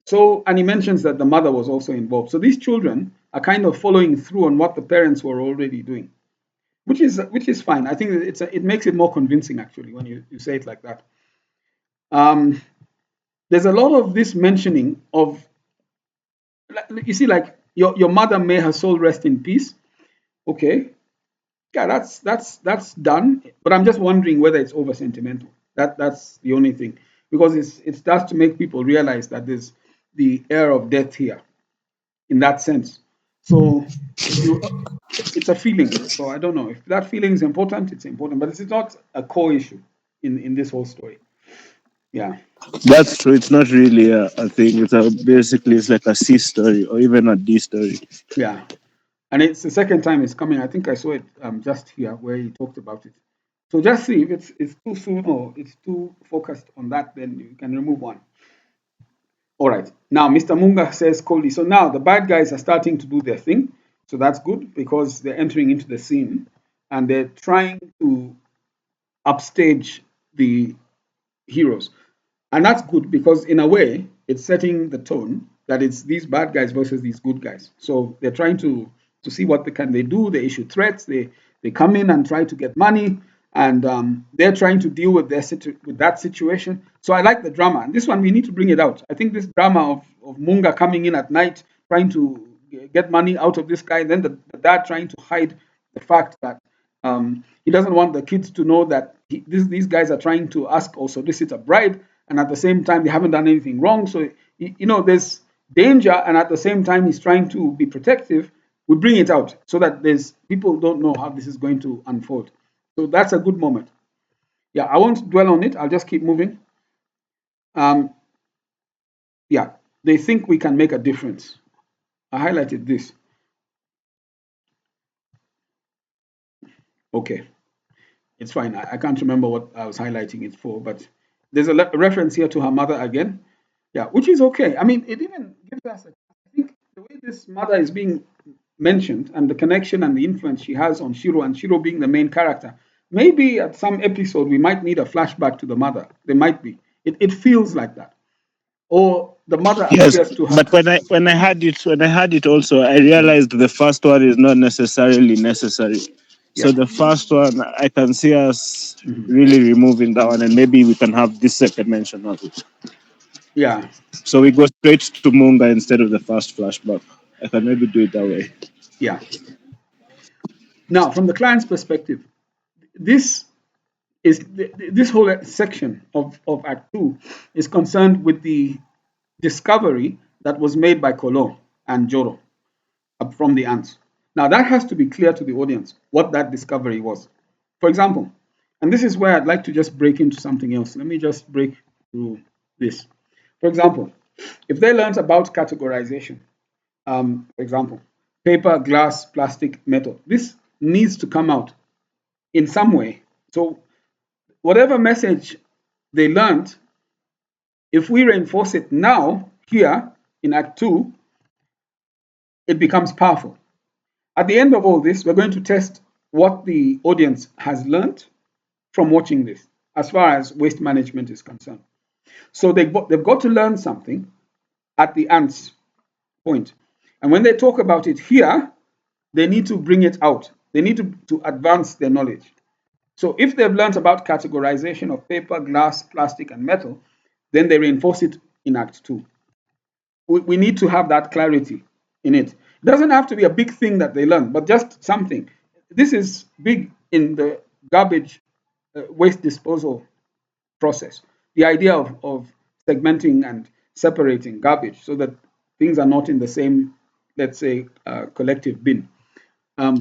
So, and he mentions that the mother was also involved. So these children are kind of following through on what the parents were already doing, which is fine. I think it makes it more convincing actually when you say it like that. Um, there's a lot of this mentioning of, you see, like your mother, may her soul rest in peace. Okay, yeah, that's done. But I'm just wondering whether it's over sentimental. That's the only thing, because it starts to make people realize that there's the air of death here in that sense. So if you, it's a feeling. So I don't know if that feeling is important. It's important, but it's not a core issue in this whole story. Yeah, that's true. It's not really a thing. Basically it's like a C story or even a D story. yeah. And it's the second time it's coming. I think I saw it just here where he talked about it. So just see if it's too soon or it's too focused on that, then you can remove one. All right. Now, Mr. Munga says coldly. So now the bad guys are starting to do their thing. So that's good because they're entering into the scene and they're trying to upstage the heroes. And that's good because in a way it's setting the tone that it's these bad guys versus these good guys. So they're trying to see what they do. They issue threats. They come in and try to get money, and they're trying to deal with with that situation. So I like the drama, and this one we need to bring it out. I think this drama of Munga coming in at night trying to get money out of this guy, and then the dad trying to hide the fact that he doesn't want the kids to know that these guys are trying to ask or solicit a bribe, and at the same time they haven't done anything wrong. So there's danger, and at the same time he's trying to be protective. We bring it out so that there's people don't know how this is going to unfold. So that's a good moment. Yeah, I won't dwell on it. I'll just keep moving. Um, yeah, they think we can make a difference. I highlighted this. Okay. It's fine. I can't remember what I was highlighting it for, but there's a reference here to her mother again. Yeah, which is okay. I mean, it even gives us, I think, the way this mother is being mentioned and the connection and the influence she has on Shiro, and Shiro being the main character. Maybe at some episode we might need a flashback to the mother. There might be. It feels like that. Or the mother Yes, appears to her. but when I had it also, I realized the first one is not necessarily necessary. So Yeah. the first one, I can see us Mhm. really removing that one, and maybe we can have this second mention of it. Yeah. So we go straight to Munga instead of the first flashback. I can maybe do it that way. Yeah. Now, from the client's perspective, this this whole section of Act 2 is concerned with the discovery that was made by Kolo and Joro from the ants. Now, that has to be clear to the audience what that discovery was. For example, and this is where I'd like to just break into something else. Let me just break through this. For example, if they learned about categorization, for example, paper, glass, plastic, metal, this needs to come out in some way. So whatever message they learned, if we reinforce it now, here in Act 2, it becomes powerful. At the end of all this, we're going to test what the audience has learned from watching this, as far as waste management is concerned. So they've got to learn something at the ants point. And when they talk about it here, they need to bring it out. They need to advance their knowledge. So if they've learned about categorization of paper, glass, plastic, and metal, then they reinforce it in Act 2. We need to have that clarity in it. It doesn't have to be a big thing that they learn, but just something. This is big in the garbage waste disposal process. The idea of segmenting and separating garbage so that things are not in the same, let's say, collective bin.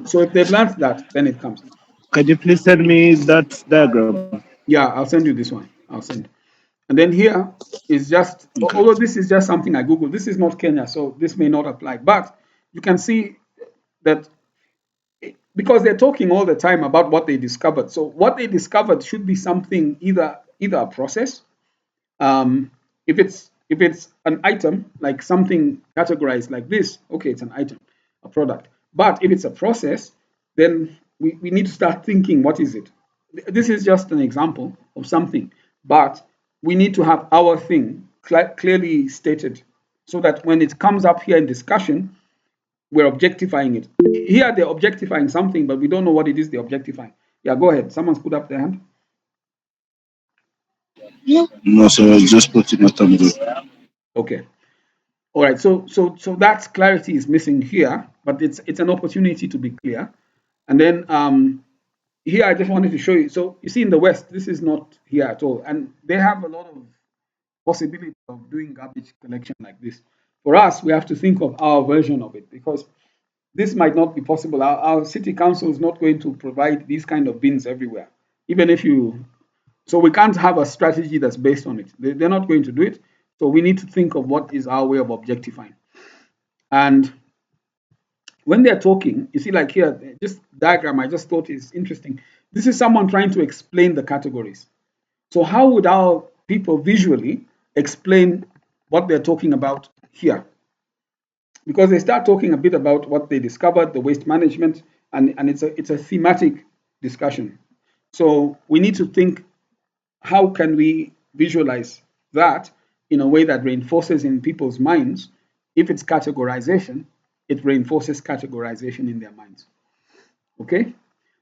So if they've learned that, then it comes. Can you please send me that diagram? Yeah, I'll send you this one. I'll send. And then here is just, Okay. although this is just something I Googled, this is not Kenya, so this may not apply. But you can see that because they're talking all the time about what they discovered. So what they discovered should be something either a process, if it's an item, like something categorized like this, okay, it's an item, a product. But if it's a process, then we need to start thinking, what is it? This is just an example of something, but we need to have our thing clearly stated so that when it comes up here in discussion, we're objectifying it. Here they're objectifying something, but we don't know what it is they're objectifying. Yeah, go ahead. Someone's put up their hand. No, so just putting a thumb up. Okay. All right, so that clarity is missing here, but it's an opportunity to be clear. And then here I just wanted to show you. So you see in the West, this is not here at all, and they have a lot of possibility of doing garbage collection like this. For us, we have to think of our version of it because this might not be possible. Our city council is not going to provide these kind of bins everywhere, even if you. So we can't have a strategy that's based on it. They're not going to do it. So we need to think of what is our way of objectifying. And when they're talking, you see, like here, this diagram I just thought is interesting. This is someone trying to explain the categories. So how would our people visually explain what they're talking about here? Because they start talking a bit about what they discovered, the waste management, and it's a thematic discussion. So we need to think, how can we visualize that in a way that reinforces in people's minds? If it's categorization, it reinforces categorization in their minds. Okay,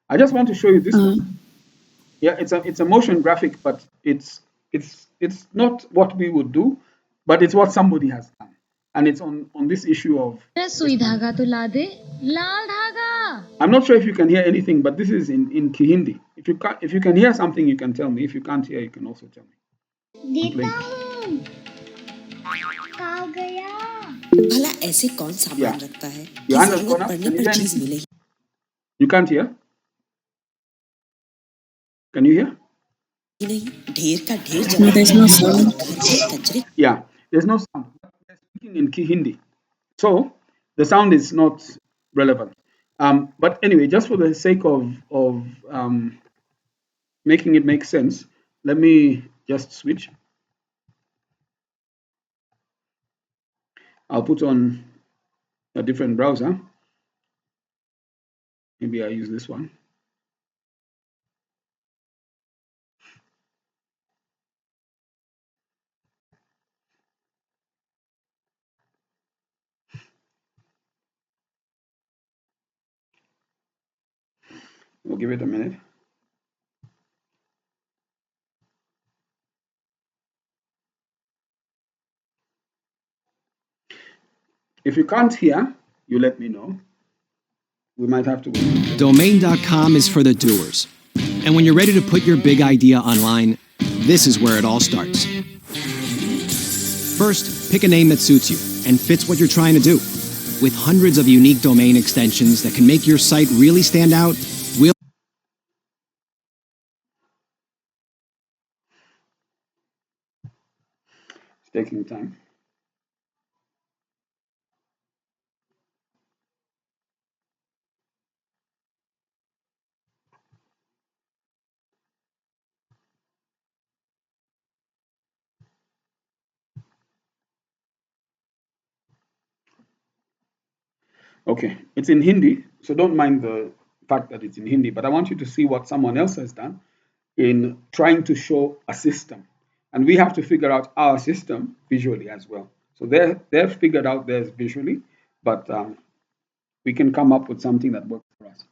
I just want to show you this one. Yeah, it's a motion graphic, but it's not what we would do, but it's what somebody has done, and it's on this issue of सुई धागा तो ला दे लाल धागा I'm not sure if you can hear anything, but this is in Kihindi. If you can hear something, you can tell me. If you can't hear, you can also tell me. देता हूँ कहाँ गया भला ऐसे कौन सामान Yeah. रखता है कि Your hand has जरूरत gone up. पड़ने Can you पर hear चीज anything? मिले You can't hear? Can you hear? ही नहीं ढेर का ढेर No, there's no जमा sound. घर के कचरे Yeah. There's no sound. They're speaking in Kihindi. So the sound is not relevant. But anyway, just for the sake of making it make sense, let me just switch. I'll put on a different browser. Maybe I'll use this one. We'll give it a minute. If you can't hear, you let me know. We might have to wait. Domain.com is for the doers. And when you're ready to put your big idea online, this is where it all starts. First, pick a name that suits you and fits what you're trying to do. With hundreds of unique domain extensions that can make your site really stand out, we'll It's taking time. Okay, it's in Hindi, so don't mind the fact that it's in Hindi, but I want you to see what someone else has done in trying to show a system. And we have to figure out our system visually as well. So they've figured out theirs visually, but we can come up with something that works for us.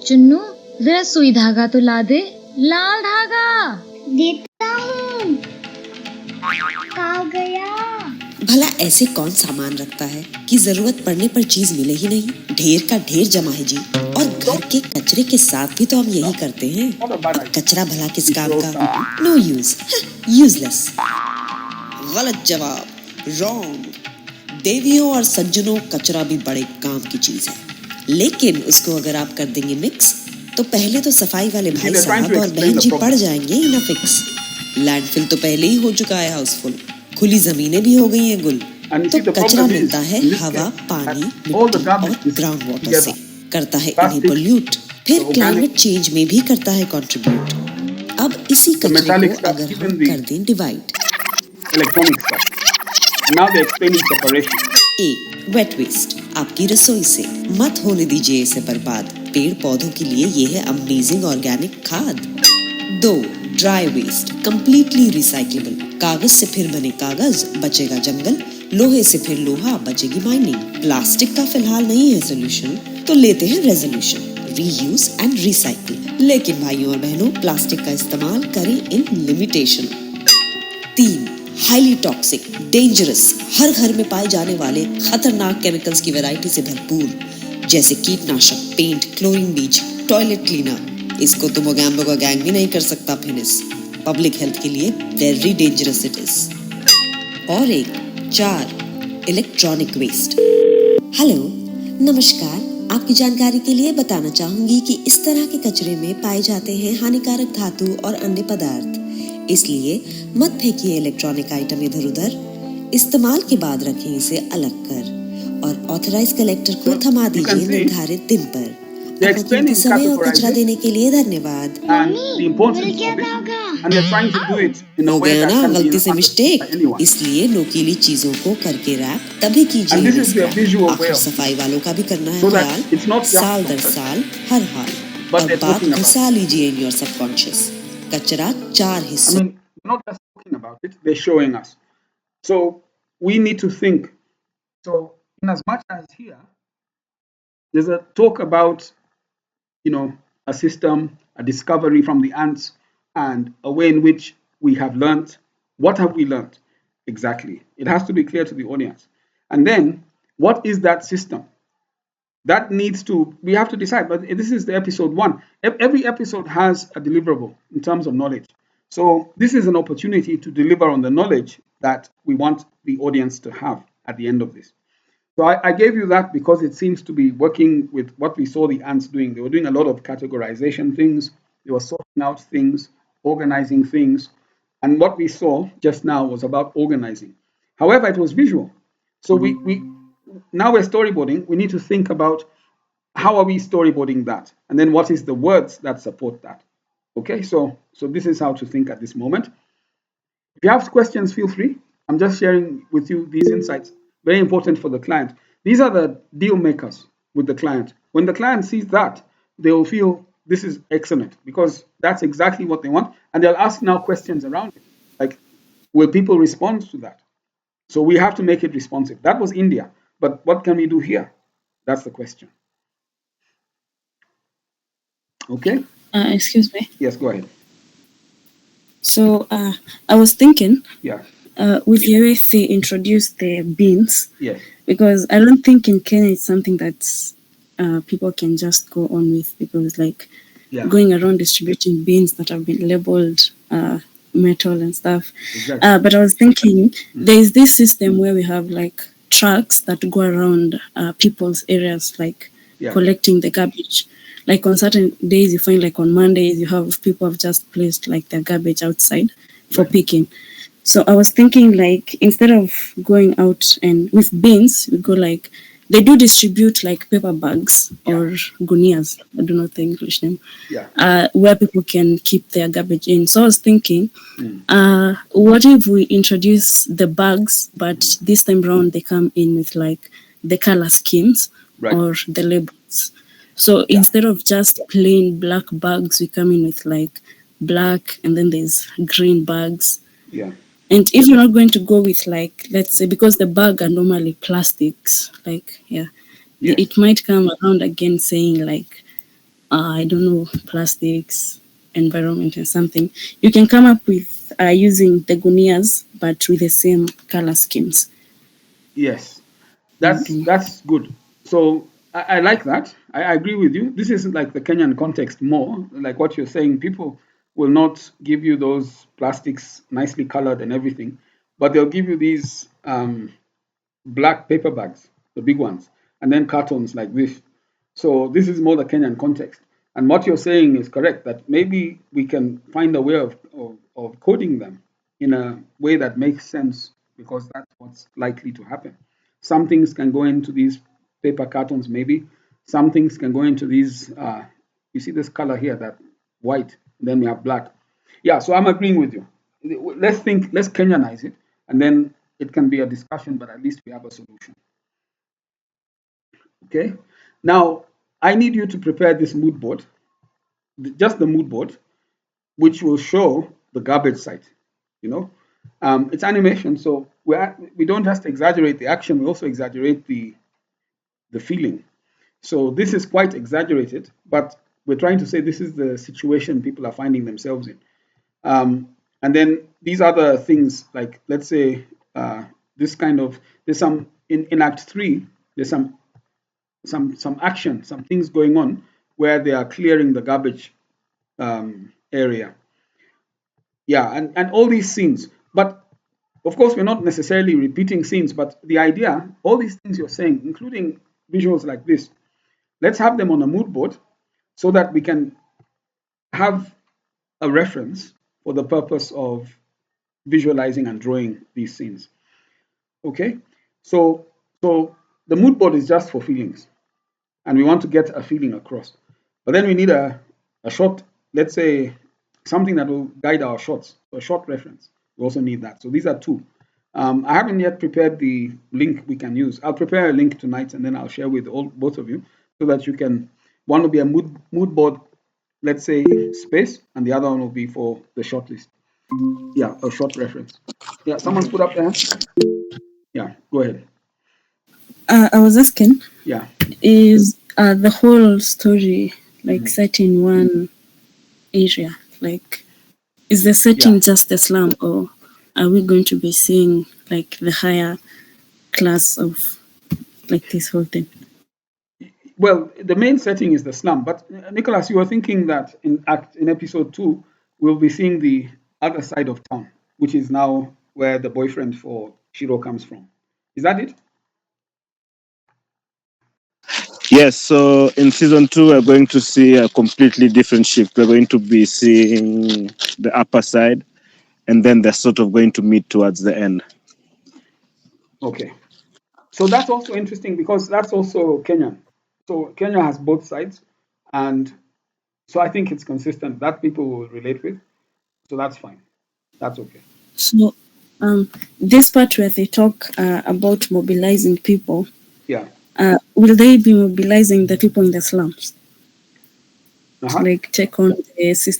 Chunnu जरा सुई धागा तो ला दे लाल धागा देता हूँ कहाँ गया भला ऐसे कौन सामान रखता है कि जरूरत पड़ने पर चीज मिले ही नहीं। ढेर का ढेर जमा है जी। और घर के कचरे के साथ भी तो हम यही करते हैं। अब कचरा भला किस काम का? No use, useless. गलत जवाब, रॉन्ग। देवियों और सज्जनों, कचरा भी बड़े काम की चीज है, लेकिन उसको अगर आप कर देंगे मिक्स, तो पहले तो सफाई वाले भाई साहब और बहन जी पड़ जाएंगे इन फिक्स। लैंडफिल तो पहले ही हो चुका है हाउसफुल, खुली जमीनें भी हो गई हैं गुल। तो कचरा मिलता है हवा, पानी, मिट्टी और ग्राउंड वाटर से, करता है इन्हें पोल्यूट, फिर क्लाइमेट चेंज में भी करता है कंट्रीब्यूट। अब इसी कचरे को अगर हम कर दें डिवाइड। ए, वेट वेस्ट, आपकी रसोई से मत होने दीजिए इसे बर्बाद। पेड़ पौधों के लिए ये है अमेजिंग ऑर्गेनिक खाद। 2, ड्राई वेस्ट, कंप्लीटली रिसाइक्लेबल। कागज से फिर बने कागज, बचेगा जंगल। लोहे से फिर लोहा, बचेगी माइनिंग। प्लास्टिक का फिलहाल नहीं है सोल्यूशन, तो लेते हैं रेजोल्यूशन, रीयूज एंड रिसाइकिल। लेकिन भाइयों और बहनों, प्लास्टिक का इस्तेमाल करें इन लिमिटेशन। 3, हाईली टॉक्सिक, डेंजरस, हर घर में पाए जाने वाले खतरनाक केमिकल्स की वैरायटी से भरपूर, जैसे कीटनाशक, पेंट, क्लोरीन बीज, टॉयलेट क्लीनर। इसको तो मोगैम्बो का गैंग भी नहीं कर सकता फिनिश। पब्लिक हेल्थ के लिए वेरी डेंजरस इट इज। और एक 4, इलेक्ट्रॉनिक वेस्ट। हेलो, नमस्कार। आपकी जानकारी के लिए बताना चाहूंगी कि इस तरह के कचरे में पाए जाते हैं हानिकारक धातु और अन्य पदार्थ, इसलिए मत फेंकिए इलेक्ट्रॉनिक आइटम इधर उधर। इस्तेमाल के बाद रखें इसे अलग कर और ऑथराइज कलेक्टर को थमा दीजिए निर्धारित दिन पर। अपने समय और कचरा देने के लिए धन्यवाद। हो गया ना गलती से मिस्टेक, इसलिए नोकीली चीजों को करके रैप तभी कीजिए। आखिर सफाई वालों का भी करना है ख्याल, साल दर साल हर हाल। और बात घुसा लीजिए इन योर सबकॉन्शियस। कचरा 4 हिस्सों। I mean, not just talking about it, they're showing us. So we need to think. So in as much as here, there's a talk about, a system, a discovery from the ants, and a way in which we have learned. What have we learned exactly? It has to be clear to the audience. And then, what is that system? That needs to, we have to decide. But this is the episode 1. Every episode has a deliverable in terms of knowledge. So this is an opportunity to deliver on the knowledge that we want the audience to have at the end of this. So I gave you that because it seems to be working with what we saw the ants doing. They were doing a lot of categorization things. They were sorting out things, organizing things. And what we saw just now was about organizing. However, it was visual. So we now we're storyboarding. We need to think about how are we storyboarding that? And then what is the words that support that? Okay, so this is how to think at this moment. If you have questions, feel free. I'm just sharing with you these insights. Very important for the client. These are the deal makers with the client. When the client sees that, they will feel this is excellent because that's exactly what they want. And they'll ask now questions around it. Like, will people respond to that? So we have to make it responsive. That was India. But what can we do here? That's the question. Okay? Excuse me. Yes, go ahead. So I was thinking, Yeah. With the way they introduced the beans, Yes. because I don't think in Kenya it's something that people can just go on with, because Yeah. going around distributing beans that have been labeled metal and stuff. Exactly. But I was thinking there is this system where we have trucks that go around people's areas, Yeah. collecting the garbage. Like on certain days, you find on Mondays, you have people have just placed their garbage outside for Right. picking. So I was thinking instead of going out and with bins, we go they do distribute like paper bags Yeah. or gunias. I don't know the English name. Yeah. Where people can keep their garbage in. So I was thinking, Mm. what if we introduce the bags, but this time around they come in with like the color schemes Right. or the labels. So Yeah. instead of just plain black bags, we come in with like black, and then there's green bags. Yeah. And if you're not going to go with like, let's say, because the bag are normally plastics, like, yeah, Yes. it might come around again saying like, I don't know, plastics, environment, and something. You can come up with using the gunias, but with the same color schemes. Yes. Maybe. That's good. So I like that. I agree with you. This is like the Kenyan context more, like what you're saying. People will not give you those plastics nicely colored and everything, but they'll give you these black paper bags, the big ones, and then cartons like this. So this is more the Kenyan context. And what you're saying is correct, that maybe we can find a way of coding them in a way that makes sense, because that's what's likely to happen. Some things can go into these paper cartons, maybe. Some things can go into these, you see this color here, that white, then we have black. Yeah, so I'm agreeing with you. Let's Kenyanize it, and then it can be a discussion, but at least we have a solution. Okay. Now, I need you to prepare this mood board, just the mood board, which will show the garbage site. You know, it's animation, so we don't just exaggerate the action; we also exaggerate the feeling. So this is quite exaggerated, but we're trying to say this is the situation people are finding themselves in. And then these other things, like let's say this kind of there's some in Act Three. There's some action, some things going on where they are clearing the garbage area. Yeah, and all these scenes. But of course, we're not necessarily repeating scenes, but the idea, all these things you're saying, including visuals like this, let's have them on a mood board so that we can have a reference for the purpose of visualizing and drawing these scenes. Okay, so the mood board is just for feelings, and we want to get a feeling across. But then we need a short, let's say something that will guide our shots, so a short reference. We also need that. So these are two. I haven't yet prepared the link we can use. I'll prepare a link tonight, and then I'll share with both of you, so that you can. One will be a mood board, let's say space, and the other one will be for the short list. Yeah, a short reference. Yeah, someone's put up their hand. Yeah, go ahead. I was asking, Yeah. is the whole story like set in one area? Like, is the setting Yeah. just the slum, or are we going to be seeing like the higher class of like this whole thing? Well, the main setting is the slum, but Nicholas, you were thinking that in episode 2 we'll be seeing the other side of town, which is now where the boyfriend for Shiro comes from. Is that it? Yes, so in season 2, we're going to see a completely different shift. We're going to be seeing the upper side, and then they're sort of going to meet towards the end. Okay. So that's also interesting because that's also Kenyan. So Kenya has both sides, and so I think it's consistent that people will relate with. So that's fine. That's okay. So, this part where they talk about mobilizing people, Yeah. will they be mobilizing the people in the slums to Uh-huh. like take on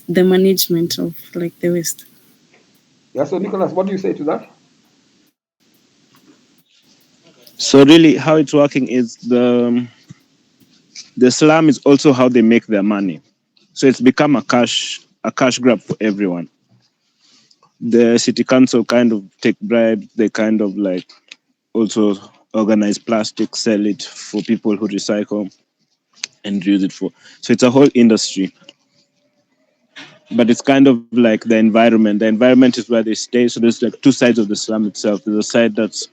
the management of like the waste? Yeah. So Nicholas, what do you say to that? So really, how it's working is the slum is also how they make their money. So it's become a cash grab for everyone. The city council kind of take bribes. They kind of like also organize plastic, sell it for people who recycle and use it for. So it's a whole industry. But it's kind of like the environment. The environment is where they stay. So there's like two sides of the slum itself. There's a side that's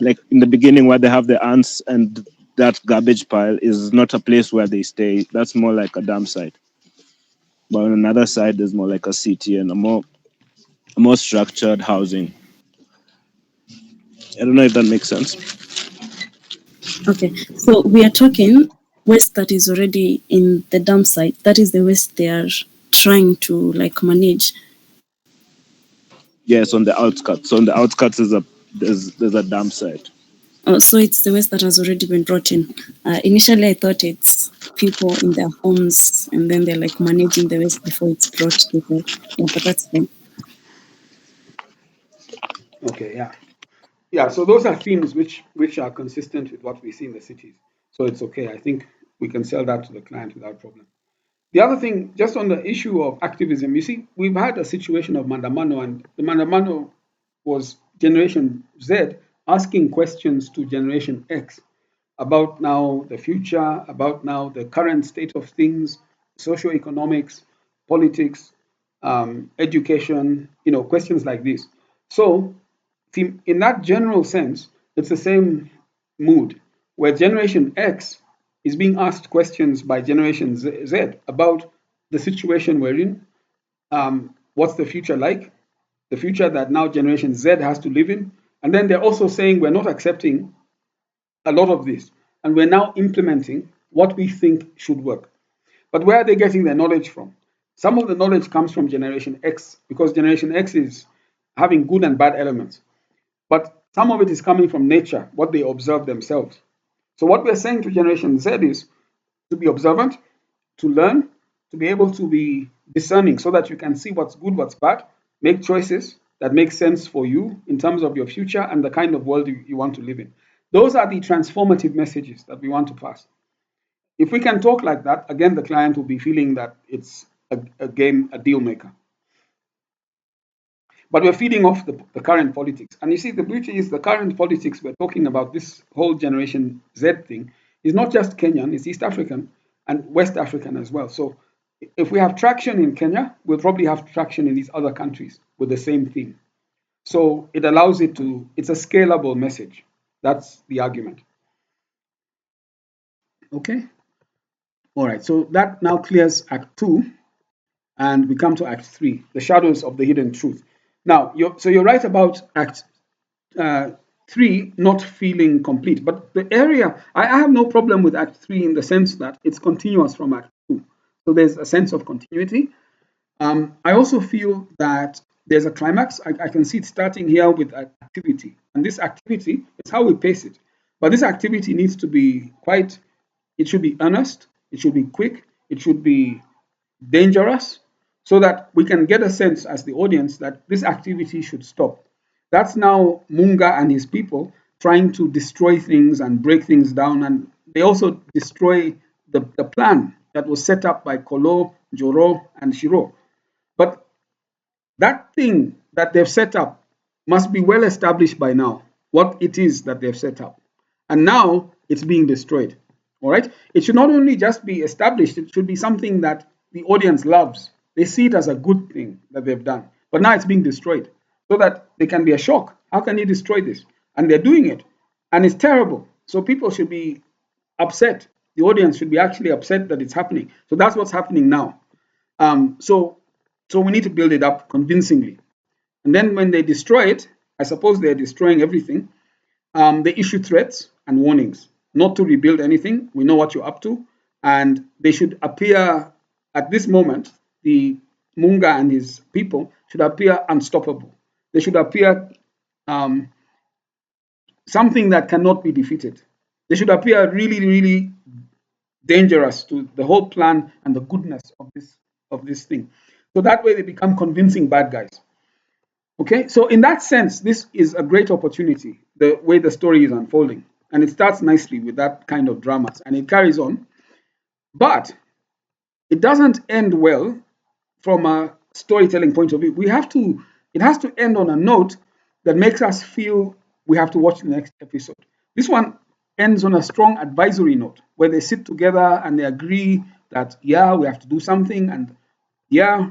like in the beginning where they have the ants, and that garbage pile is not a place where they stay. That's more like a dump site. But on another side, there's more like a city and a more structured housing. I don't know if that makes sense. Okay, so we are talking waste that is already in the dump site. That is the waste they are trying to like manage. Yes, on the outskirts. So on the outskirts is there's a dump site. Oh, so it's the waste that has already been brought in. Initially, I thought it's people in their homes, and then they're like managing the waste before it's brought to the. Yeah, but that's fine. Okay, yeah. Yeah, so those are themes which are consistent with what we see in the cities. So it's okay. I think we can sell that to the client without problem. The other thing, just on the issue of activism, you see, we've had a situation of Mandamano, and the Mandamano was Generation Z asking questions to Generation X about now the future, about now the current state of things, socioeconomics, politics, education, questions like this. So, in that general sense, it's the same mood where Generation X is being asked questions by Generation Z about the situation we're in, what's the future like, the future that now Generation Z has to live in. And then they're also saying we're not accepting a lot of this, and we're now implementing what we think should work. But where are they getting their knowledge from? Some of the knowledge comes from Generation X because Generation X is having good and bad elements. But some of it is coming from nature, what they observe themselves. So, what we're saying to Generation Z is to be observant, to learn, to be able to be discerning so that you can see what's good, what's bad, make choices that make sense for you in terms of your future and the kind of world you want to live in. Those are the transformative messages that we want to pass. If we can talk like that, again, the client will be feeling that it's a deal maker. But we're feeding off the current politics. And you see, the beauty is the current politics we're talking about, this whole Generation Z thing, is not just Kenyan, it's East African and West African as well. So if we have traction in Kenya, we'll probably have traction in these other countries with the same theme. So it allows it's a scalable message. That's the argument. Okay. All right. So that now clears Act 2. And we come to Act 3, the shadows of the hidden truth. Now, you're right about Act 3 not feeling complete, but the area, I have no problem with Act 3 in the sense that it's continuous from Act 2. So there's a sense of continuity. I also feel that there's a climax. I can see it starting here with activity. And this activity is how we pace it. But this activity needs to be it should be earnest, it should be quick, it should be dangerous, so that we can get a sense as the audience that this activity should stop. That's now Munga and his people trying to destroy things and break things down. And they also destroy the plan that was set up by Kolo, Joro, and Shiro. But that thing that they've set up must be well established by now, what it is that they've set up. And now it's being destroyed. All right. It should not only just be established, it should be something that the audience loves. They see it as a good thing that they've done. But now it's being destroyed so that they can be a shock. How can you destroy this? And they're doing it. And it's terrible. So people should be upset. The audience should be actually upset that it's happening. So that's what's happening now. So we need to build it up convincingly. And then when they destroy it, I suppose they're destroying everything. They issue threats and warnings not to rebuild anything. We know what you're up to. And they should appear, at this moment, the Munga and his people should appear unstoppable. They should appear something that cannot be defeated. They should appear really, really dangerous to the whole plan and the goodness of this thing. So that way they become convincing bad guys. Okay, so in that sense, this is a great opportunity, the way the story is unfolding. And it starts nicely with that kind of dramas and it carries on. But it doesn't end well from a storytelling point of view. It has to end on a note that makes us feel we have to watch the next episode. This one ends on a strong advisory note where they sit together and they agree that, yeah, we have to do something. And yeah,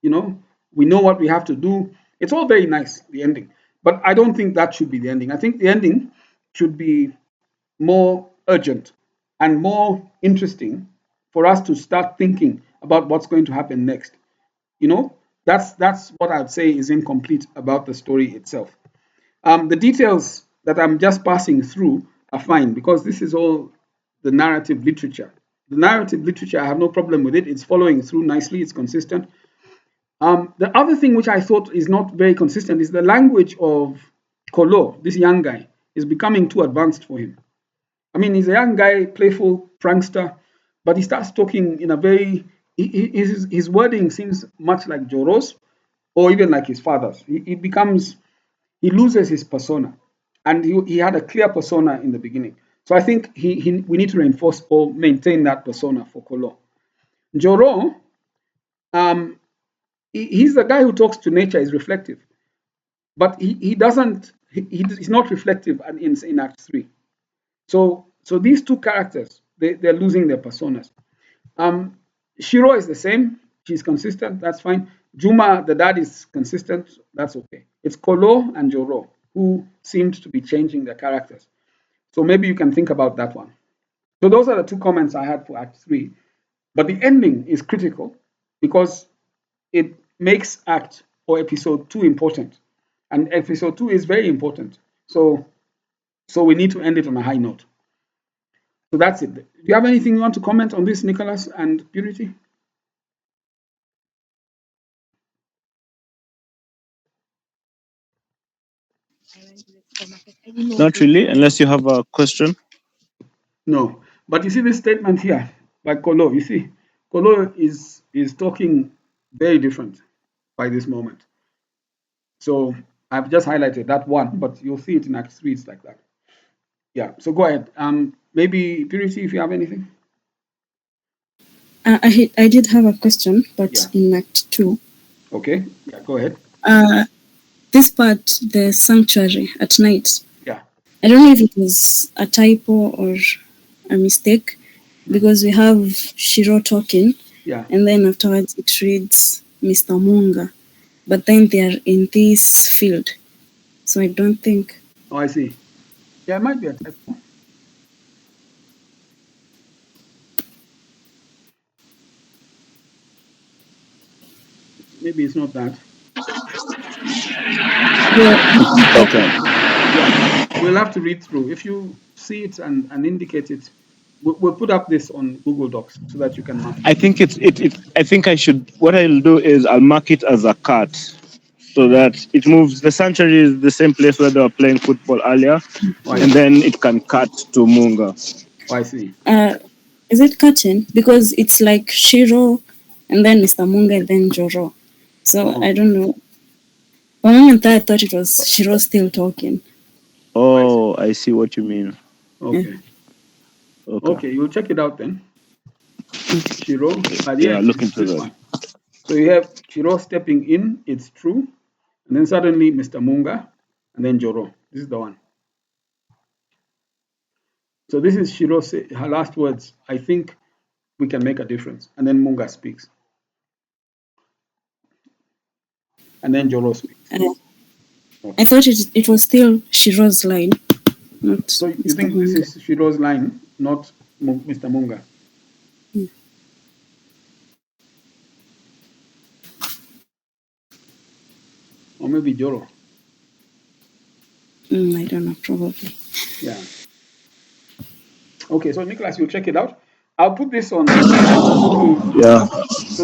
we know what we have to do. It's all very nice, the ending. But I don't think that should be the ending. I think the ending should be more urgent and more interesting for us to start thinking about what's going to happen next. That's what I'd say is incomplete about the story itself. The details that I'm just passing through are fine because this is all the narrative literature. The narrative literature, I have no problem with it. It's following through nicely. It's consistent. The other thing which I thought is not very consistent is the language of Kolo, this young guy, is becoming too advanced for him. I mean, he's a young guy, playful, prankster, but he starts talking in a very, his wording seems much like Joro's or even like his father's. He loses his persona. And he had a clear persona in the beginning. So I think we need to reinforce or maintain that persona for Kolo. Joro, he's the guy who talks to nature, is reflective. But he's not reflective in Act 3. So these two characters, they're losing their personas. Shiro is the same. She's consistent. That's fine. Juma, the dad, is consistent. That's okay. It's Kolo and Joro who seemed to be changing their characters. So maybe you can think about that one. So those are the two comments I had for Act 3. But the ending is critical because it makes Act or Episode 2 important. And Episode 2 is very important. So we need to end it on a high note. So that's it. Do you have anything you want to comment on this, Nicholas and Purity? Not really, unless you have a question. No. But you see this statement here by Kolo. You see, Kolo is talking very different by this moment. So I've just highlighted that one, but you'll see it in Act 3. It's like that. Yeah. So go ahead. Maybe Purity, if you have anything. I did have a question, but Yeah. in Act 2. Okay. Yeah. Go ahead. This part, the sanctuary at night. Yeah. I don't know if it was a typo or a mistake, because we have Shiro talking, Yeah. and then afterwards it reads Mr. Munga, but then they are in this field, so I don't think. Oh, I see. Yeah, it might be a typo. Maybe it's not that. Okay. Yeah. We'll have to read through. If you see it and indicate it, we'll put up this on Google Docs so that you can mark it. I think I think I should. What I'll do is I'll mark it as a cut, so that it moves. The sanctuary is the same place where they were playing football earlier, and then it can cut to Munga. Oh, I see. Is it cutting? Because it's like Shiro, and then Mr. Munga, and then Joro. So I don't know. For a moment I thought it was Shiro still talking. Oh, I see what you mean. Okay. Okay, you'll check it out then. Shiro. Yeah, look into this that. one. So you have Shiro stepping in, it's true. And then suddenly Mr. Munga, and then Joro. This is the one. So this is Shiro, her last words. I think we can make a difference. And then Munga speaks. And then Joro speaks. I thought it was still Shiro's line. Not so you Mr. think Munga. This is Shiro's line, not Mr. Munga? Or maybe Joro? I don't know, probably. Yeah. Okay, so Nicholas, you'll check it out. I'll put this on so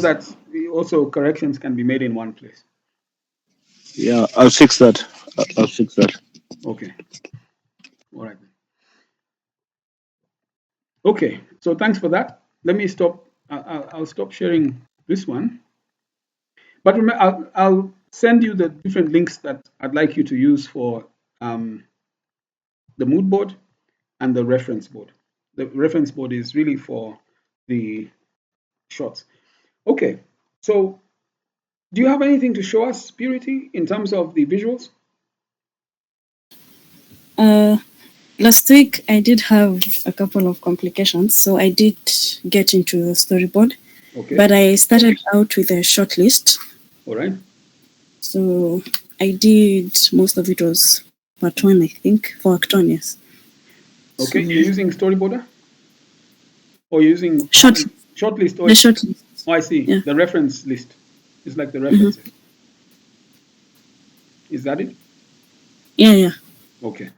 that also corrections can be made in one place. Yeah, I'll fix that. I'll fix that. Okay. All right. Okay, so thanks for that. Let me stop. I'll stop sharing this one. But remember, I'll send you the different links that I'd like you to use for the mood board and the reference board. The reference board is really for the shots. Okay, so do you have anything to show us, Purity, in terms of the visuals? Last week I did have a couple of complications, so I did get into the storyboard. Okay. But I started out with a short list. All right. So I did, most of it was part 1, I think, for Act 1, yes. Okay, so, you're using storyboarder? Or using short list? The short list. Oh, I see. Yeah. The reference list. It's like the references. Is that it? Yeah. Okay.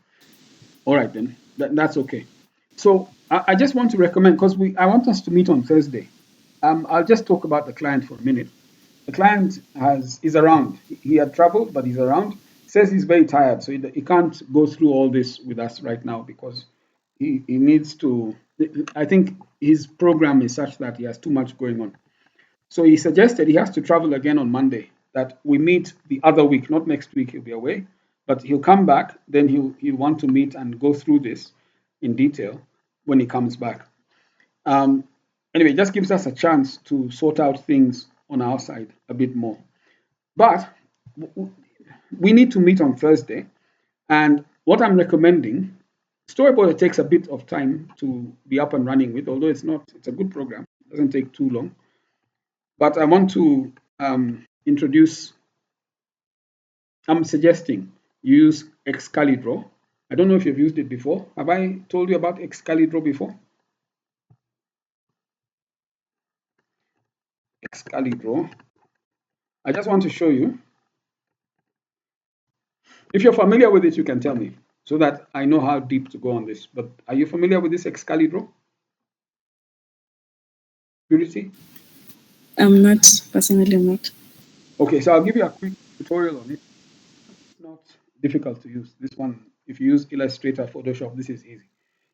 All right then. That's okay. So I just want to recommend, because I want us to meet on Thursday. I'll just talk about the client for a minute. The client is around. He had traveled, but he's around. Says he's very tired, so he can't go through all this with us right now because he needs to. I think his program is such that he has too much going on. So he suggested he has to travel again on Monday. That we meet the other week, not next week. He'll be away, but he'll come back. Then he'll want to meet and go through this in detail when he comes back. Um, anyway, it just gives us a chance to sort out things on our side a bit more. But we need to meet on Thursday. And what I'm recommending, storyboard, it takes a bit of time to be up and running with, although it's a good program. It doesn't take too long. But I want to introduce, I'm suggesting use Excalibur. I don't know if you've used it before. Have I told you about Excalibur before? Excalibur. I just want to show you. If you're familiar with it, you can tell me so that I know how deep to go on this. But are you familiar with this Excalibur? Purity? I'm not, personally not. Okay, so I'll give you a quick tutorial on it. It's not difficult to use. This one, if you use Illustrator, Photoshop, this is easy.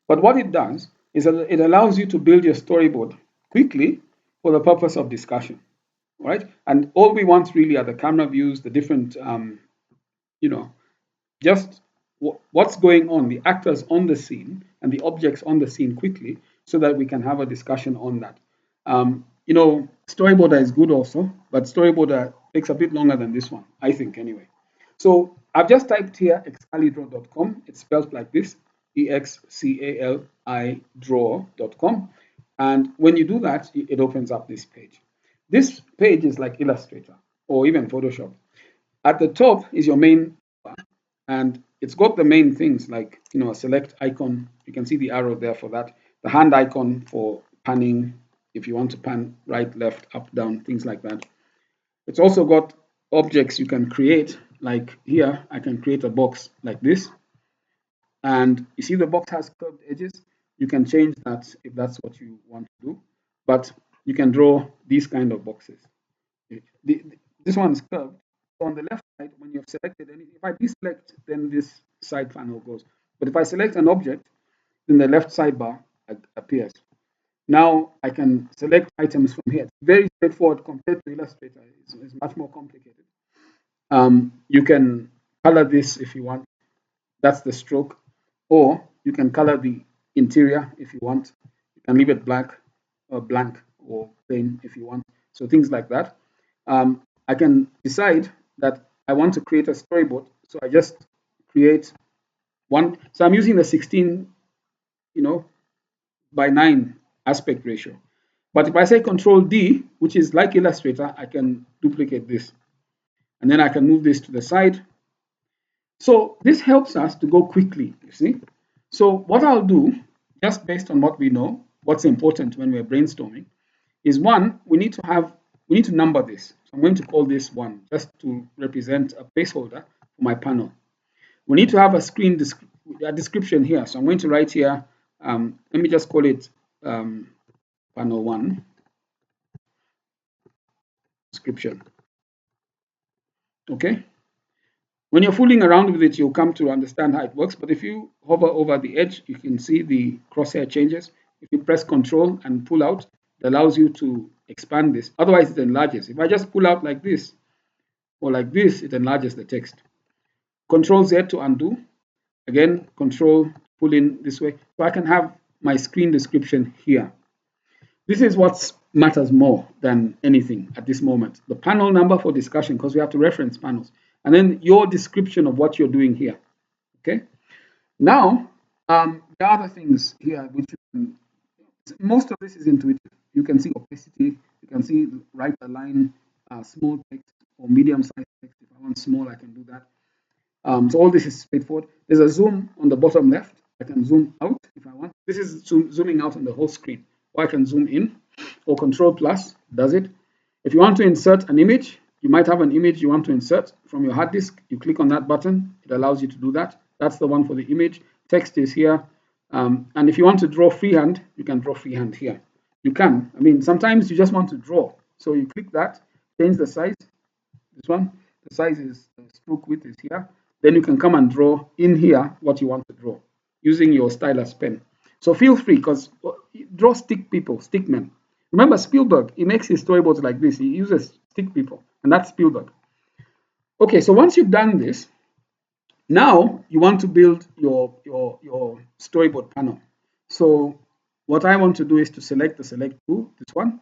But what it does is that it allows you to build your storyboard quickly for the purpose of discussion, right? And all we want really are the camera views, the different, you know, just what's going on, the actors on the scene and the objects on the scene quickly so that we can have a discussion on that. Storyboarder is good also, but storyboarder takes a bit longer than this one, I think, anyway. So I've just typed here excalidro.com. It's spelled like this, EXCALI draw.com. And when you do that, it opens up this page. This page is like Illustrator or even Photoshop. At the top is your main bar, and it's got the main things like a select icon. You can see the arrow there for that. The hand icon for panning, if you want to pan right, left, up, down, things like that. It's also got objects you can create, like here I can create a box like this, and you see the box has curved edges. You can change that if that's what you want to do, but you can draw these kind of boxes. This one is curved. So on the left side, when you've selected anything, if I deselect, then this side panel goes. But if I select an object, then the left sidebar appears. Now I can select items from here. It's very straightforward compared to Illustrator. It's much more complicated. You can color this if you want. That's the stroke. Or you can color the interior if you want. You can leave it black or blank or plain if you want. So things like that. I can decide that I want to create a storyboard. So I just create one. So I'm using the 16, by 9 aspect ratio. But if I say Control D, which is like Illustrator, I can duplicate this. And then I can move this to the side. So this helps us to go quickly, you see. So what I'll do, just based on what we know, what's important when we're brainstorming, is one, we need to number this. So I'm going to call this 1, just to represent a placeholder for my panel. We need to have a description here. So I'm going to write here, let me just call it panel 1 description. Okay. When you're fooling around with it, you'll come to understand how it works. But if you hover over the edge, you can see the crosshair changes. If you press Control and pull out, it allows you to expand this. Otherwise, it enlarges. If I just pull out like this or like this, it enlarges the text. Control Z to undo. Again, Control, pull in this way. So I can have my screen description here. This is what matters more than anything at this moment. The panel number for discussion, because we have to reference panels. And then your description of what you're doing here. Okay. Now, there are other things here which most of this is intuitive. You can see opacity. You can see right align small text or medium sized text. If I want small, I can do that. So all this is straightforward. There's a zoom on the bottom left. I can zoom out if I want. This is zooming out on the whole screen. Or I can zoom in, or Control Plus does it. If you want to insert an image, you might have an image you want to insert from your hard disk. You click on that button. It allows you to do that. That's the one for the image. Text is here. And if you want to draw freehand, you can draw freehand here. You can. I mean, sometimes you just want to draw. So you click that, change the size. This one, the size is, the stroke width is here. Then you can come and draw in here what you want to draw using your stylus pen. So feel free, because draw stick people, stick men. Remember Spielberg, he makes his storyboards like this. He uses stick people, and that's Spielberg. Okay, so once you've done this, now you want to build your storyboard panel. So what I want to do is to select the select tool, this one,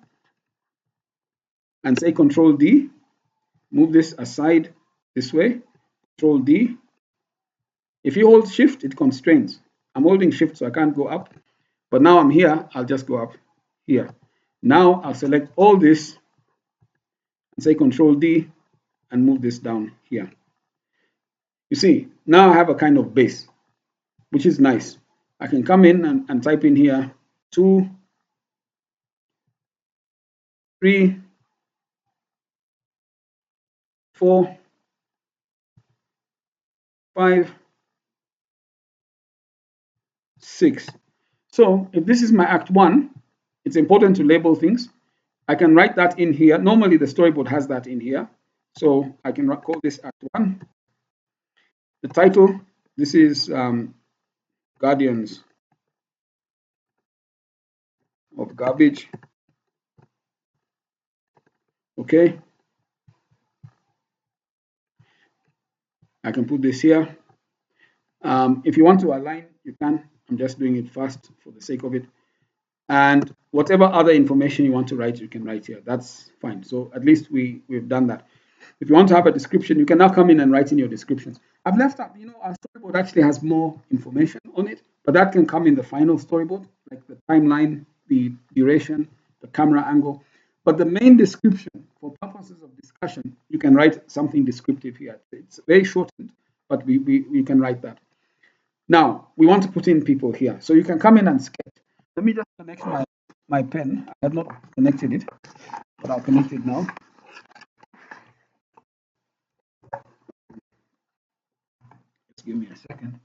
and say Control D, move this aside this way, Control D. If you hold Shift, it constrains. I'm holding Shift, so I can't go up. But now I'm here, I'll just go up here. Now I'll select all this and say Control D and move this down here. You see, now I have a kind of base, which is nice. I can come in and type in here 2, 3, 4, 5, 6. So if this is my Act 1, it's important to label things. I can write that in here. Normally the storyboard has that in here. So I can call this Act 1. The title, this is Guardians of Garbage. Okay. I can put this here. If you want to align, you can. I'm just doing it fast for the sake of it. And whatever other information you want to write, you can write here. That's fine. So at least we've done that. If you want to have a description, you can now come in and write in your descriptions. I've left out, our storyboard actually has more information on it, but that can come in the final storyboard, like the timeline, the duration, the camera angle. But the main description, for purposes of discussion, you can write something descriptive here. It's very shortened, but we can write that. Now, we want to put in people here. So you can come in and sketch. Let me just connect my pen. I have not connected it, but I'll connect it now. Just give me a second.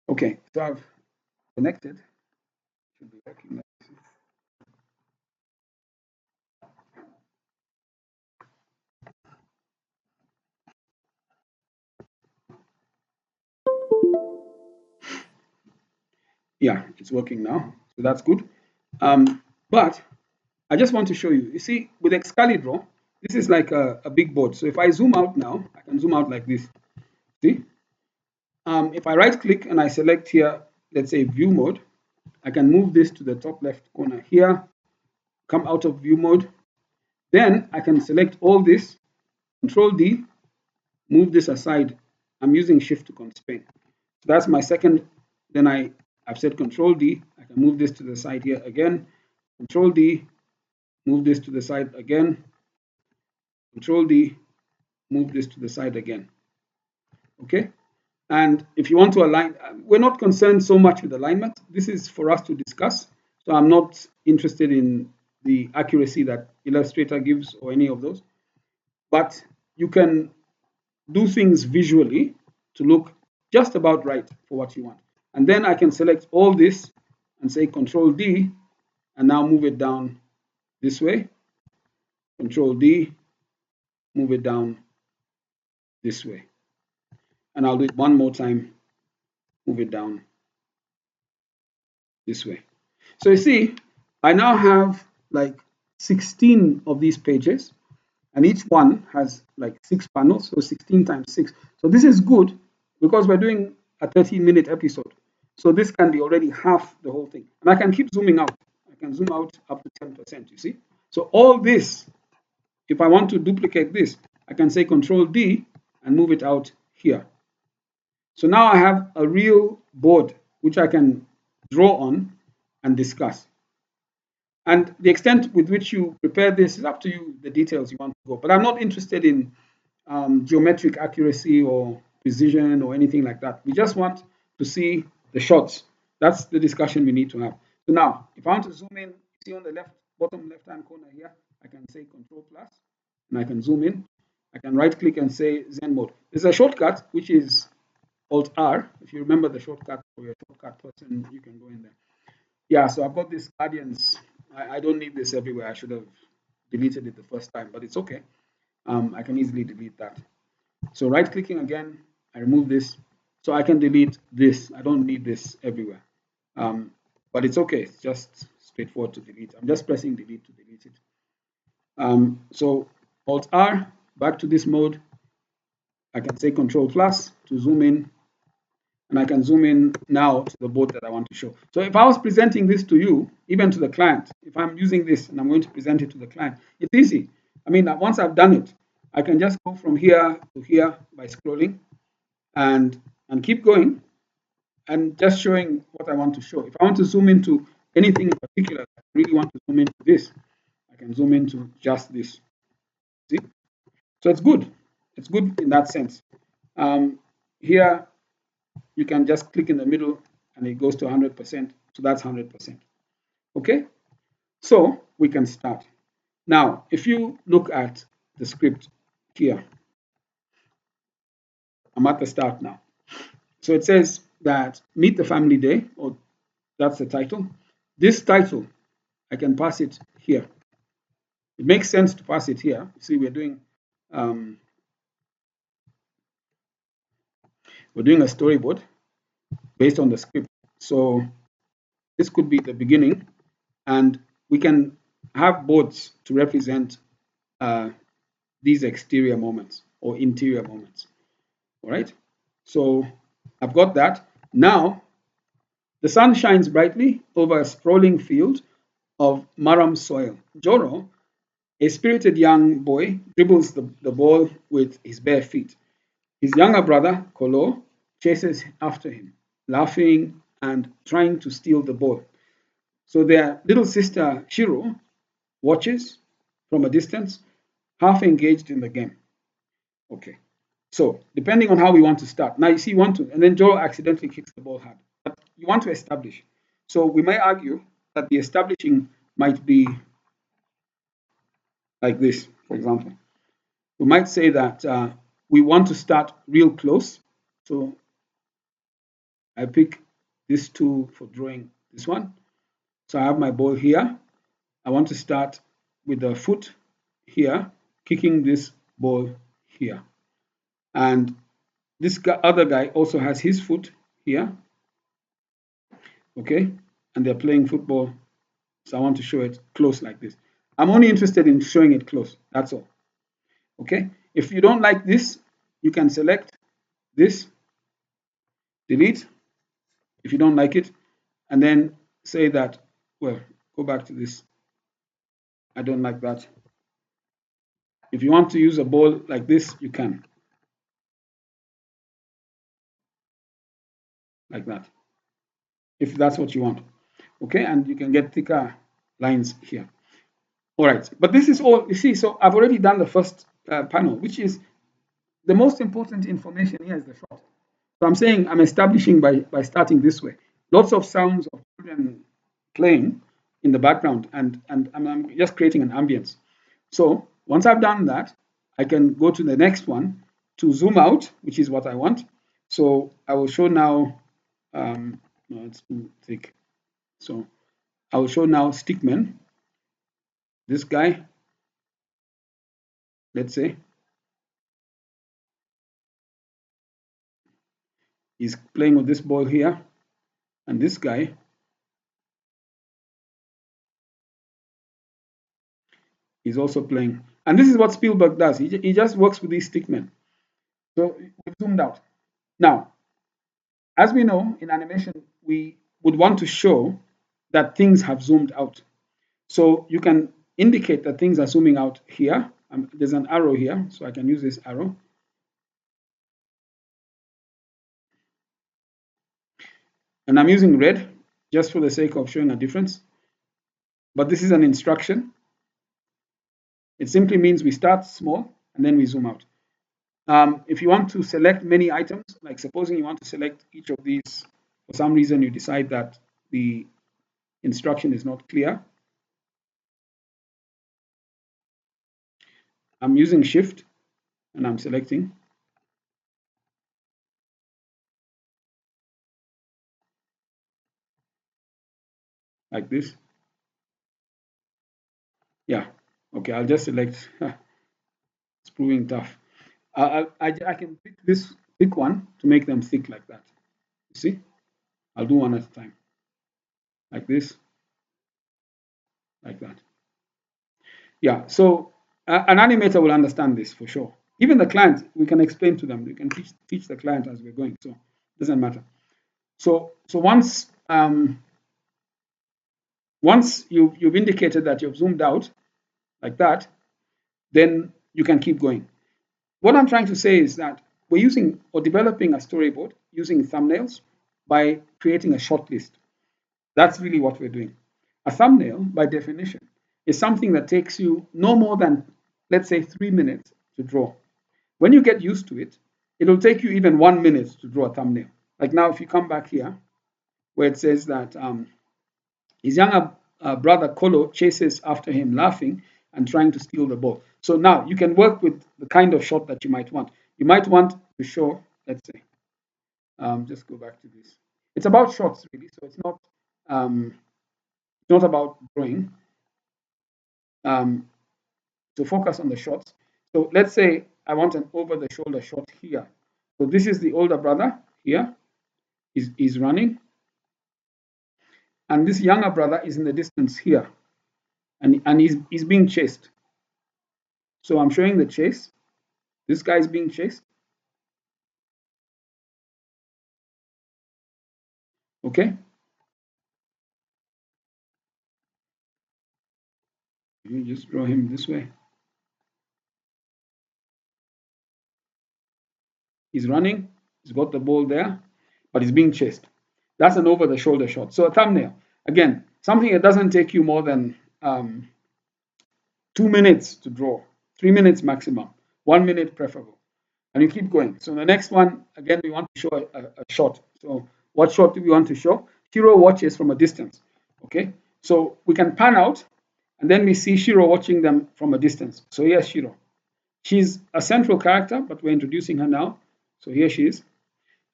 Okay, so I've connected. Should be working now. Yeah, it's working now. So that's good. But I just want to show you. You see, with Excalibur, this is like a big board. So if I zoom out now, I can zoom out like this. See? If I right click and I select here, let's say view mode, I can move this to the top left corner here, come out of view mode. Then I can select all this, Control D, move this aside. I'm using Shift to constrain. So that's my second. Then I've said Control D. I can move this to the side here again. Control D, move this to the side again. Control D, move this to the side again. Okay. And if you want to align, we're not concerned so much with alignment. This is for us to discuss. So I'm not interested in the accuracy that Illustrator gives or any of those. But you can do things visually to look just about right for what you want. And then I can select all this and say Control D and now move it down this way. Control D, move it down this way. And I'll do it one more time, move it down this way. So you see, I now have like 16 of these pages, and each one has like 6 panels, so 16 times 6. So this is good because we're doing a 30-minute episode. So this can be already half the whole thing. And I can keep zooming out. I can zoom out up to 10%, you see. So all this, if I want to duplicate this, I can say Control D and move it out here. So now I have a real board which I can draw on and discuss. And the extent with which you prepare this is up to you, the details you want to go. But I'm not interested in geometric accuracy or precision or anything like that. We just want to see the shots. That's the discussion we need to have. So now, if I want to zoom in, see on the bottom left-hand corner here, I can say Control plus, and I can zoom in. I can right-click and say Zen mode. There's a shortcut which is Alt R. If you remember the shortcut for your shortcut person, you can go in there. Yeah, so I've got this Guardians. I don't need this everywhere. I should have deleted it the first time, but it's okay. I can easily delete that. So right-clicking again, I remove this. So I can delete this. I don't need this everywhere. But it's okay. It's just straightforward to delete. I'm just pressing delete to delete it. So Alt R, back to this mode. I can say Control plus to zoom in. And I can zoom in now to the board that I want to show. So if I was presenting this to you, even to the client, if I'm using this and I'm going to present it to the client, it's easy. I mean, once I've done it, I can just go from here to here by scrolling and keep going and just showing what I want to show. If I want to zoom into anything in particular, I really want to zoom into this, I can zoom into just this. See? So it's good. It's good in that sense. Here, you can just click in the middle and it goes to 100%. So that's 100%. Okay? So we can start. Now, if you look at the script here, I'm at the start now. So it says that Meet the Family Day, or that's the title. This title, I can pass it here. It makes sense to pass it here. See, we're doing a storyboard based on the script. So this could be the beginning, and we can have boards to represent these exterior moments or interior moments. All right. So I've got that. Now, the sun shines brightly over a sprawling field of marram soil. Joro, a spirited young boy, dribbles the ball with his bare feet. His younger brother, Kolo, chases after him, laughing and trying to steal the ball. So their little sister, Shiro, watches from a distance, half engaged in the game. Okay. So depending on how we want to start. Now you see, you want to, and then Joe accidentally kicks the ball hard. But you want to establish. So we may argue that the establishing might be like this, for example. We might say that we want to start real close. So I pick this tool for drawing this one. So I have my ball here. I want to start with the foot here, kicking this ball here. And this other guy also has his foot here. Okay, and they're playing football. So I want to show it close like this. I'm only interested in showing it close. That's all. Okay, if you don't like this, you can select this, delete, if you don't like it, and then say that, well, go back to this. I don't like that. If you want to use a ball like this, you can. Like that. If that's what you want. Okay, and you can get thicker lines here. All right, but this is all, you see, so I've already done the first panel, which is the most important information here is the shot. So I'm saying I'm establishing by starting this way. Lots of sounds of children playing in the background, and I'm just creating an ambience. So once I've done that, I can go to the next one to zoom out, which is what I want. So I will show now, no, it's too thick. So I will show now Stickman, this guy, let's say. He's playing with this ball here, and this guy is also playing. And this is what Spielberg does. He just works with these stickmen. So we've zoomed out. Now, as we know, in animation, we would want to show that things have zoomed out. So you can indicate that things are zooming out here. There's an arrow here, so I can use this arrow. And I'm using red just for the sake of showing a difference. But this is an instruction. It simply means we start small and then we zoom out. If you want to select many items, like supposing you want to select each of these, for some reason you decide that the instruction is not clear, I'm using shift and I'm selecting like this. Yeah, okay, I'll just select, it's proving tough. I can pick this thick one to make them thick like that. You see, I'll do one at a time, like this, like that. Yeah, so an animator will understand this for sure. Even the client, we can explain to them. We can teach the client as we're going, so it doesn't matter. So once you've indicated that you've zoomed out like that, then you can keep going. What I'm trying to say is that we're using or developing a storyboard using thumbnails by creating a short list. That's really what we're doing. A thumbnail, by definition, is something that takes you no more than, let's say, 3 minutes to draw. When you get used to it, it'll take you even 1 minute to draw a thumbnail. Like now, if you come back here, where it says that his younger brother Kolo chases after him, laughing and trying to steal the ball. So now you can work with the kind of shot that you might want. You might want to show, let's say, just go back to this. It's about shots, really. So it's not about drawing. To focus on the shots. So let's say I want an over-the-shoulder shot here. So this is the older brother here. He's running. And this younger brother is in the distance here. And he's being chased. So I'm showing the chase. This guy is being chased. Okay. You just draw him this way. He's running. He's got the ball there, but he's being chased. That's an over-the-shoulder shot. So a thumbnail. Again, something that doesn't take you more than 2 minutes to draw, 3 minutes maximum, 1 minute preferable. And you keep going. So the next one, again, we want to show a shot. So what shot do we want to show? Shiro watches from a distance. Okay, so we can pan out and then we see Shiro watching them from a distance. So here's Shiro. She's a central character, but we're introducing her now. So here she is.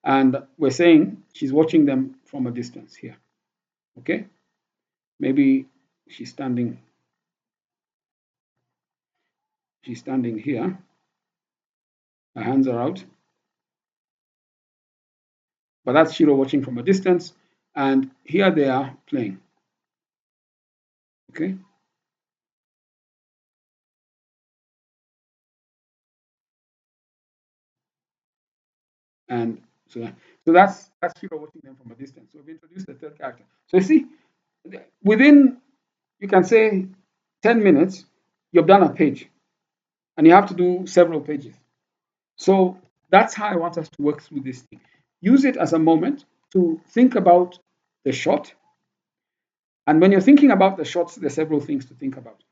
And we're saying she's watching them from a distance here. Okay, maybe she's standing here. Her hands are out. But that's Shiro watching from a distance. And here they are playing. Okay. And so that's Shiro watching them from a distance. So we've introduced the third character. So you see, within, you can say, 10 minutes, you've done a page. And you have to do several pages. So that's how I want us to work through this thing. Use it as a moment to think about the shot. And when you're thinking about the shots, there's several things to think about.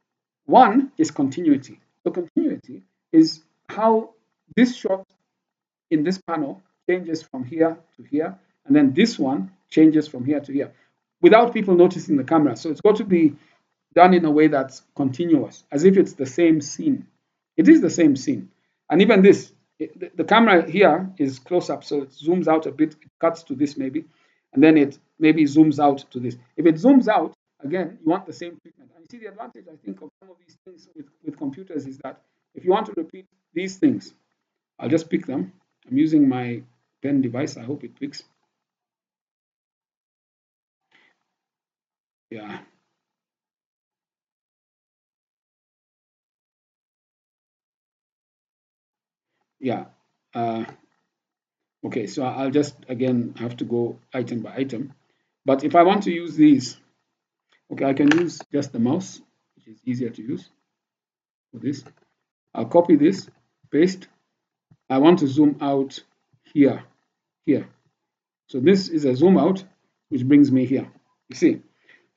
One is continuity. So continuity is how this shot in this panel changes from here to here, and then this one changes from here to here without people noticing the camera. So it's got to be done in a way that's continuous, as if it's the same scene. It is the same scene. And even this, the camera here is close up, so it zooms out a bit, it cuts to this maybe, and then it maybe zooms out to this. If it zooms out, again, you want the same treatment. And you see the advantage, I think, of some of these things with computers is that if you want to repeat these things, I'll just pick them. I'm using my pen device. I hope it picks. Yeah. Yeah. Okay, so I'll just, again, have to go item by item. But if I want to use these, okay, I can use just the mouse, which is easier to use for this. I'll copy this, paste. I want to zoom out here. So this is a zoom out, which brings me here. You see?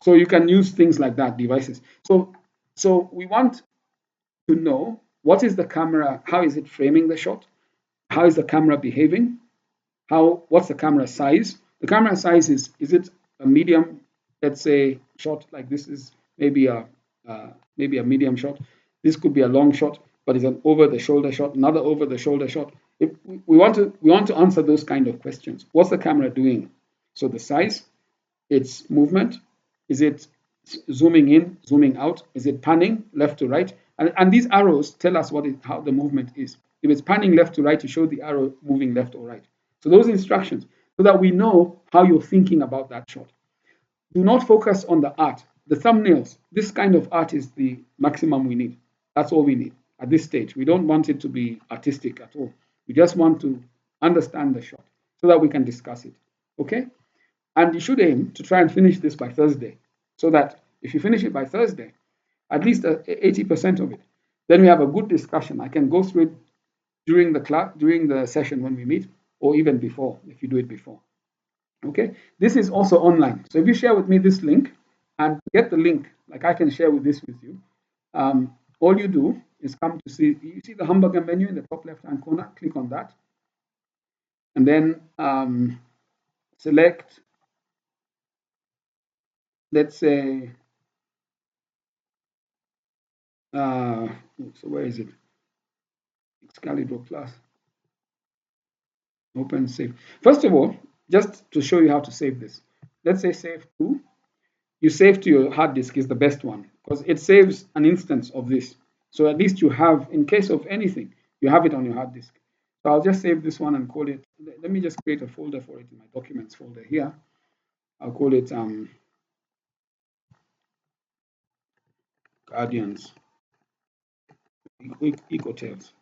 So you can use things like that, devices. So we want to know what is the camera, how is it framing the shot? how is the camera behaving? What's the camera size? The camera size is it a medium, let's say, shot, like this is maybe a medium shot. This could be a long shot, but it's an over the shoulder shot, another over the shoulder shot. If we want to answer those kind of questions. What's the camera doing? So the size, its movement, is it zooming in, zooming out? Is it panning left to right? And these arrows tell us how the movement is. If it's panning left to right, you show the arrow moving left or right. So those instructions, so that we know how you're thinking about that shot. Do not focus on the art. The thumbnails, this kind of art is the maximum we need. That's all we need at this stage. We don't want it to be artistic at all. We just want to understand the shot so that we can discuss it. Okay? And you should aim to try and finish this by Thursday, so that if you finish it by Thursday, at least 80% of it, then we have a good discussion. I can go through it during the class, during the session when we meet, or even before, if you do it before. Okay, this is also online. So if you share with me this link and get the link, like I can share with you, all you do is come to you see the hamburger menu in the top left-hand corner, click on that, and then select, let's say, so where is it? Excalibur Plus. Open, save. First of all, just to show you how to save this, let's say save to. You save to your hard disk is the best one because it saves an instance of this. So at least you have, in case of anything, you have it on your hard disk. So I'll just save this one and call it, let me just create a folder for it in my documents folder here. I'll call it Guardians, Ecotales.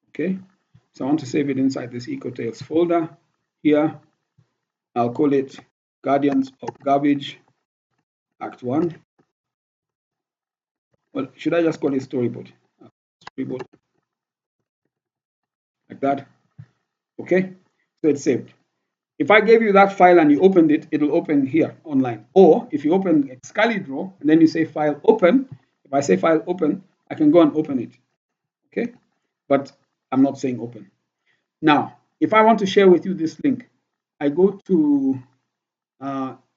Okay, so I want to save it inside this Ecotales folder here. I'll call it Guardians of Garbage Act 1. Well, should I just call it storyboard? Storyboard, like that. Okay, so it's saved. If I gave you that file and you opened it, it'll open here online. Or if you open Excalibur and then you say file open, if I say file open, I can go and open it. Okay, but I'm not saying open. Now, if I want to share with you this link, I go to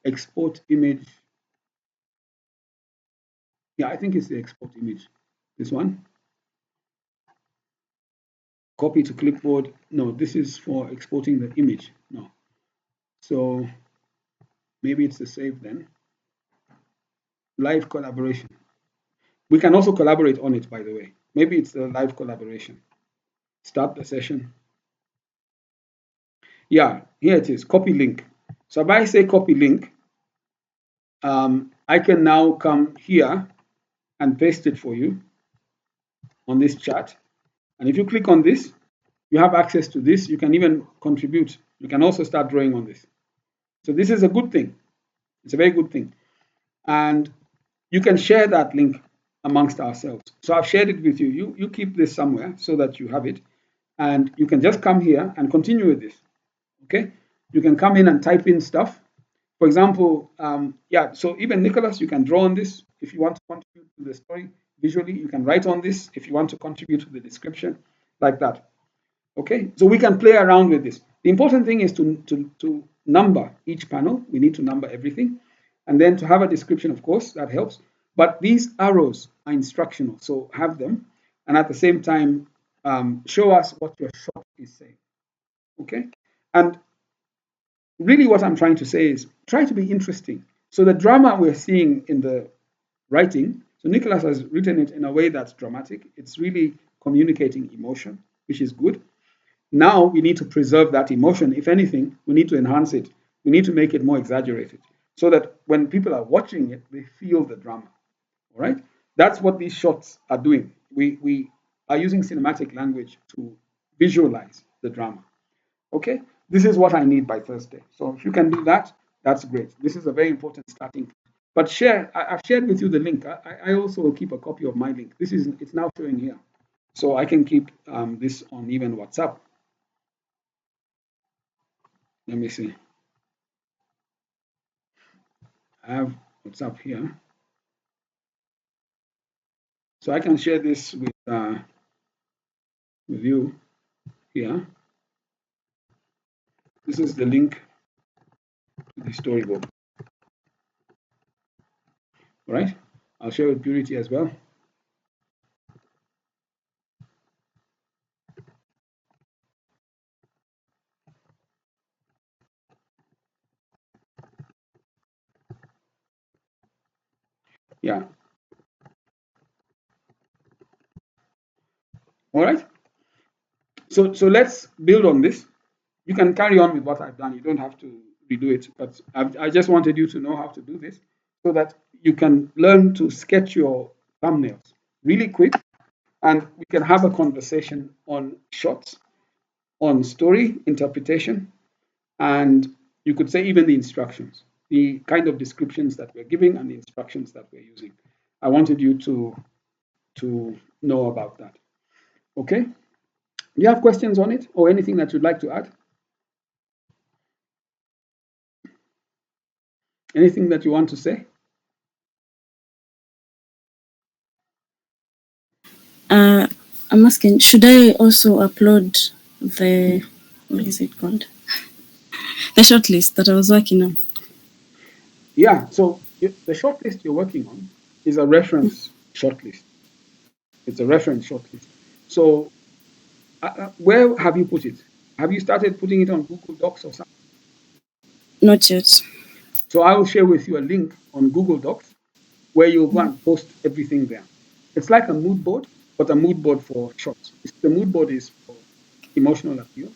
export image. Yeah, I think it's the export image. This one. Copy to clipboard. No, this is for exporting the image. No. So maybe it's the save then. Live collaboration. We can also collaborate on it, by the way. Maybe it's a live collaboration. Start the session. Yeah, here it is, copy link. So if I say copy link, I can now come here and paste it for you on this chat. And if you click on this, you have access to this. You can even contribute. You can also start drawing on this. So this is a good thing. It's a very good thing. And you can share that link amongst ourselves. So I've shared it with you. You keep this somewhere so that you have it. And you can just come here and continue with this. Okay? You can come in and type in stuff. For example, yeah, so even Nicholas, you can draw on this. If you want to contribute to the story visually, you can write on this. If you want to contribute to the description, like that. Okay, so we can play around with this. The important thing is to number each panel. We need to number everything. And then to have a description, of course, that helps. But these arrows are instructional, so have them. And at the same time, show us what your shot is saying. Okay, and really what I'm trying to say is try to be interesting. So the drama we're seeing in the writing, so Nicholas has written it in a way that's dramatic. It's really communicating emotion, which is good. Now we need to preserve that emotion. If anything, we need to enhance it. We need to make it more exaggerated so that when people are watching it, they feel the drama. All right? That's what these shots are doing. We are using cinematic language to visualize the drama. Okay? This is what I need by Thursday. So if you can do that, that's great. This is a very important starting point. But share, I've shared with you the link. I also will keep a copy of my link. It's now showing here. So I can keep this on even WhatsApp. Let me see. I have WhatsApp here. So I can share this with with you here. This is the link to the storyboard. All right. I'll share with Purity as well. Yeah. All right. So let's build on this. You can carry on with what I've done. You don't have to redo it, but I just wanted you to know how to do this so that you can learn to sketch your thumbnails really quick, and we can have a conversation on shots, on story interpretation, and you could say even the instructions, the kind of descriptions that we're giving and the instructions that we're using. I wanted you to know about that. Okay? Do you have questions on it or anything that you'd like to add? Anything that you want to say? I'm asking, should I also upload the, what is it called? The shortlist that I was working on. Yeah, so the shortlist you're working on is a reference shortlist. It's a reference shortlist. So where have you put it? Have you started putting it on Google Docs or something? Not yet. So I will share with you a link on Google Docs where you'll go and post everything there. It's like a mood board, but a mood board for shorts. The mood board is for emotional appeal,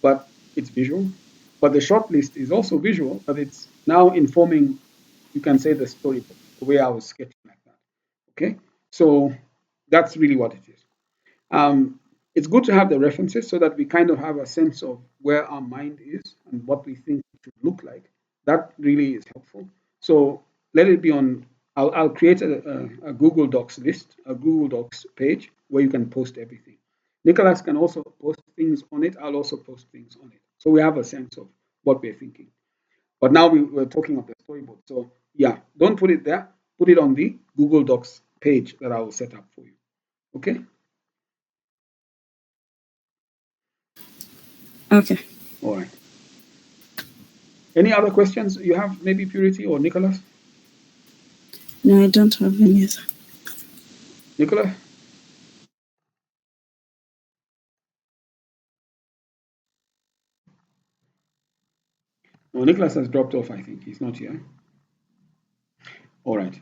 but it's visual. But the short list is also visual, but it's now informing, you can say, the storyboard, the way I was sketching like that. Okay, so that's really what it is. It's good to have the references so that we kind of have a sense of where our mind is and what we think it should look like. That really is helpful. So let it be on. I'll create a Google Docs list, a Google Docs page where you can post everything. Nicholas can also post things on it. I'll also post things on it. So we have a sense of what we're thinking. But now we're talking of the storyboard. So yeah, don't put it there. Put it on the Google Docs page that I will set up for you. Okay? Okay. All right. Any other questions you have, maybe Purity or Nicholas? No, I don't have any other. Nicholas? No, Nicholas has dropped off, I think. He's not here. All right.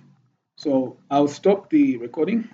So I'll stop the recording.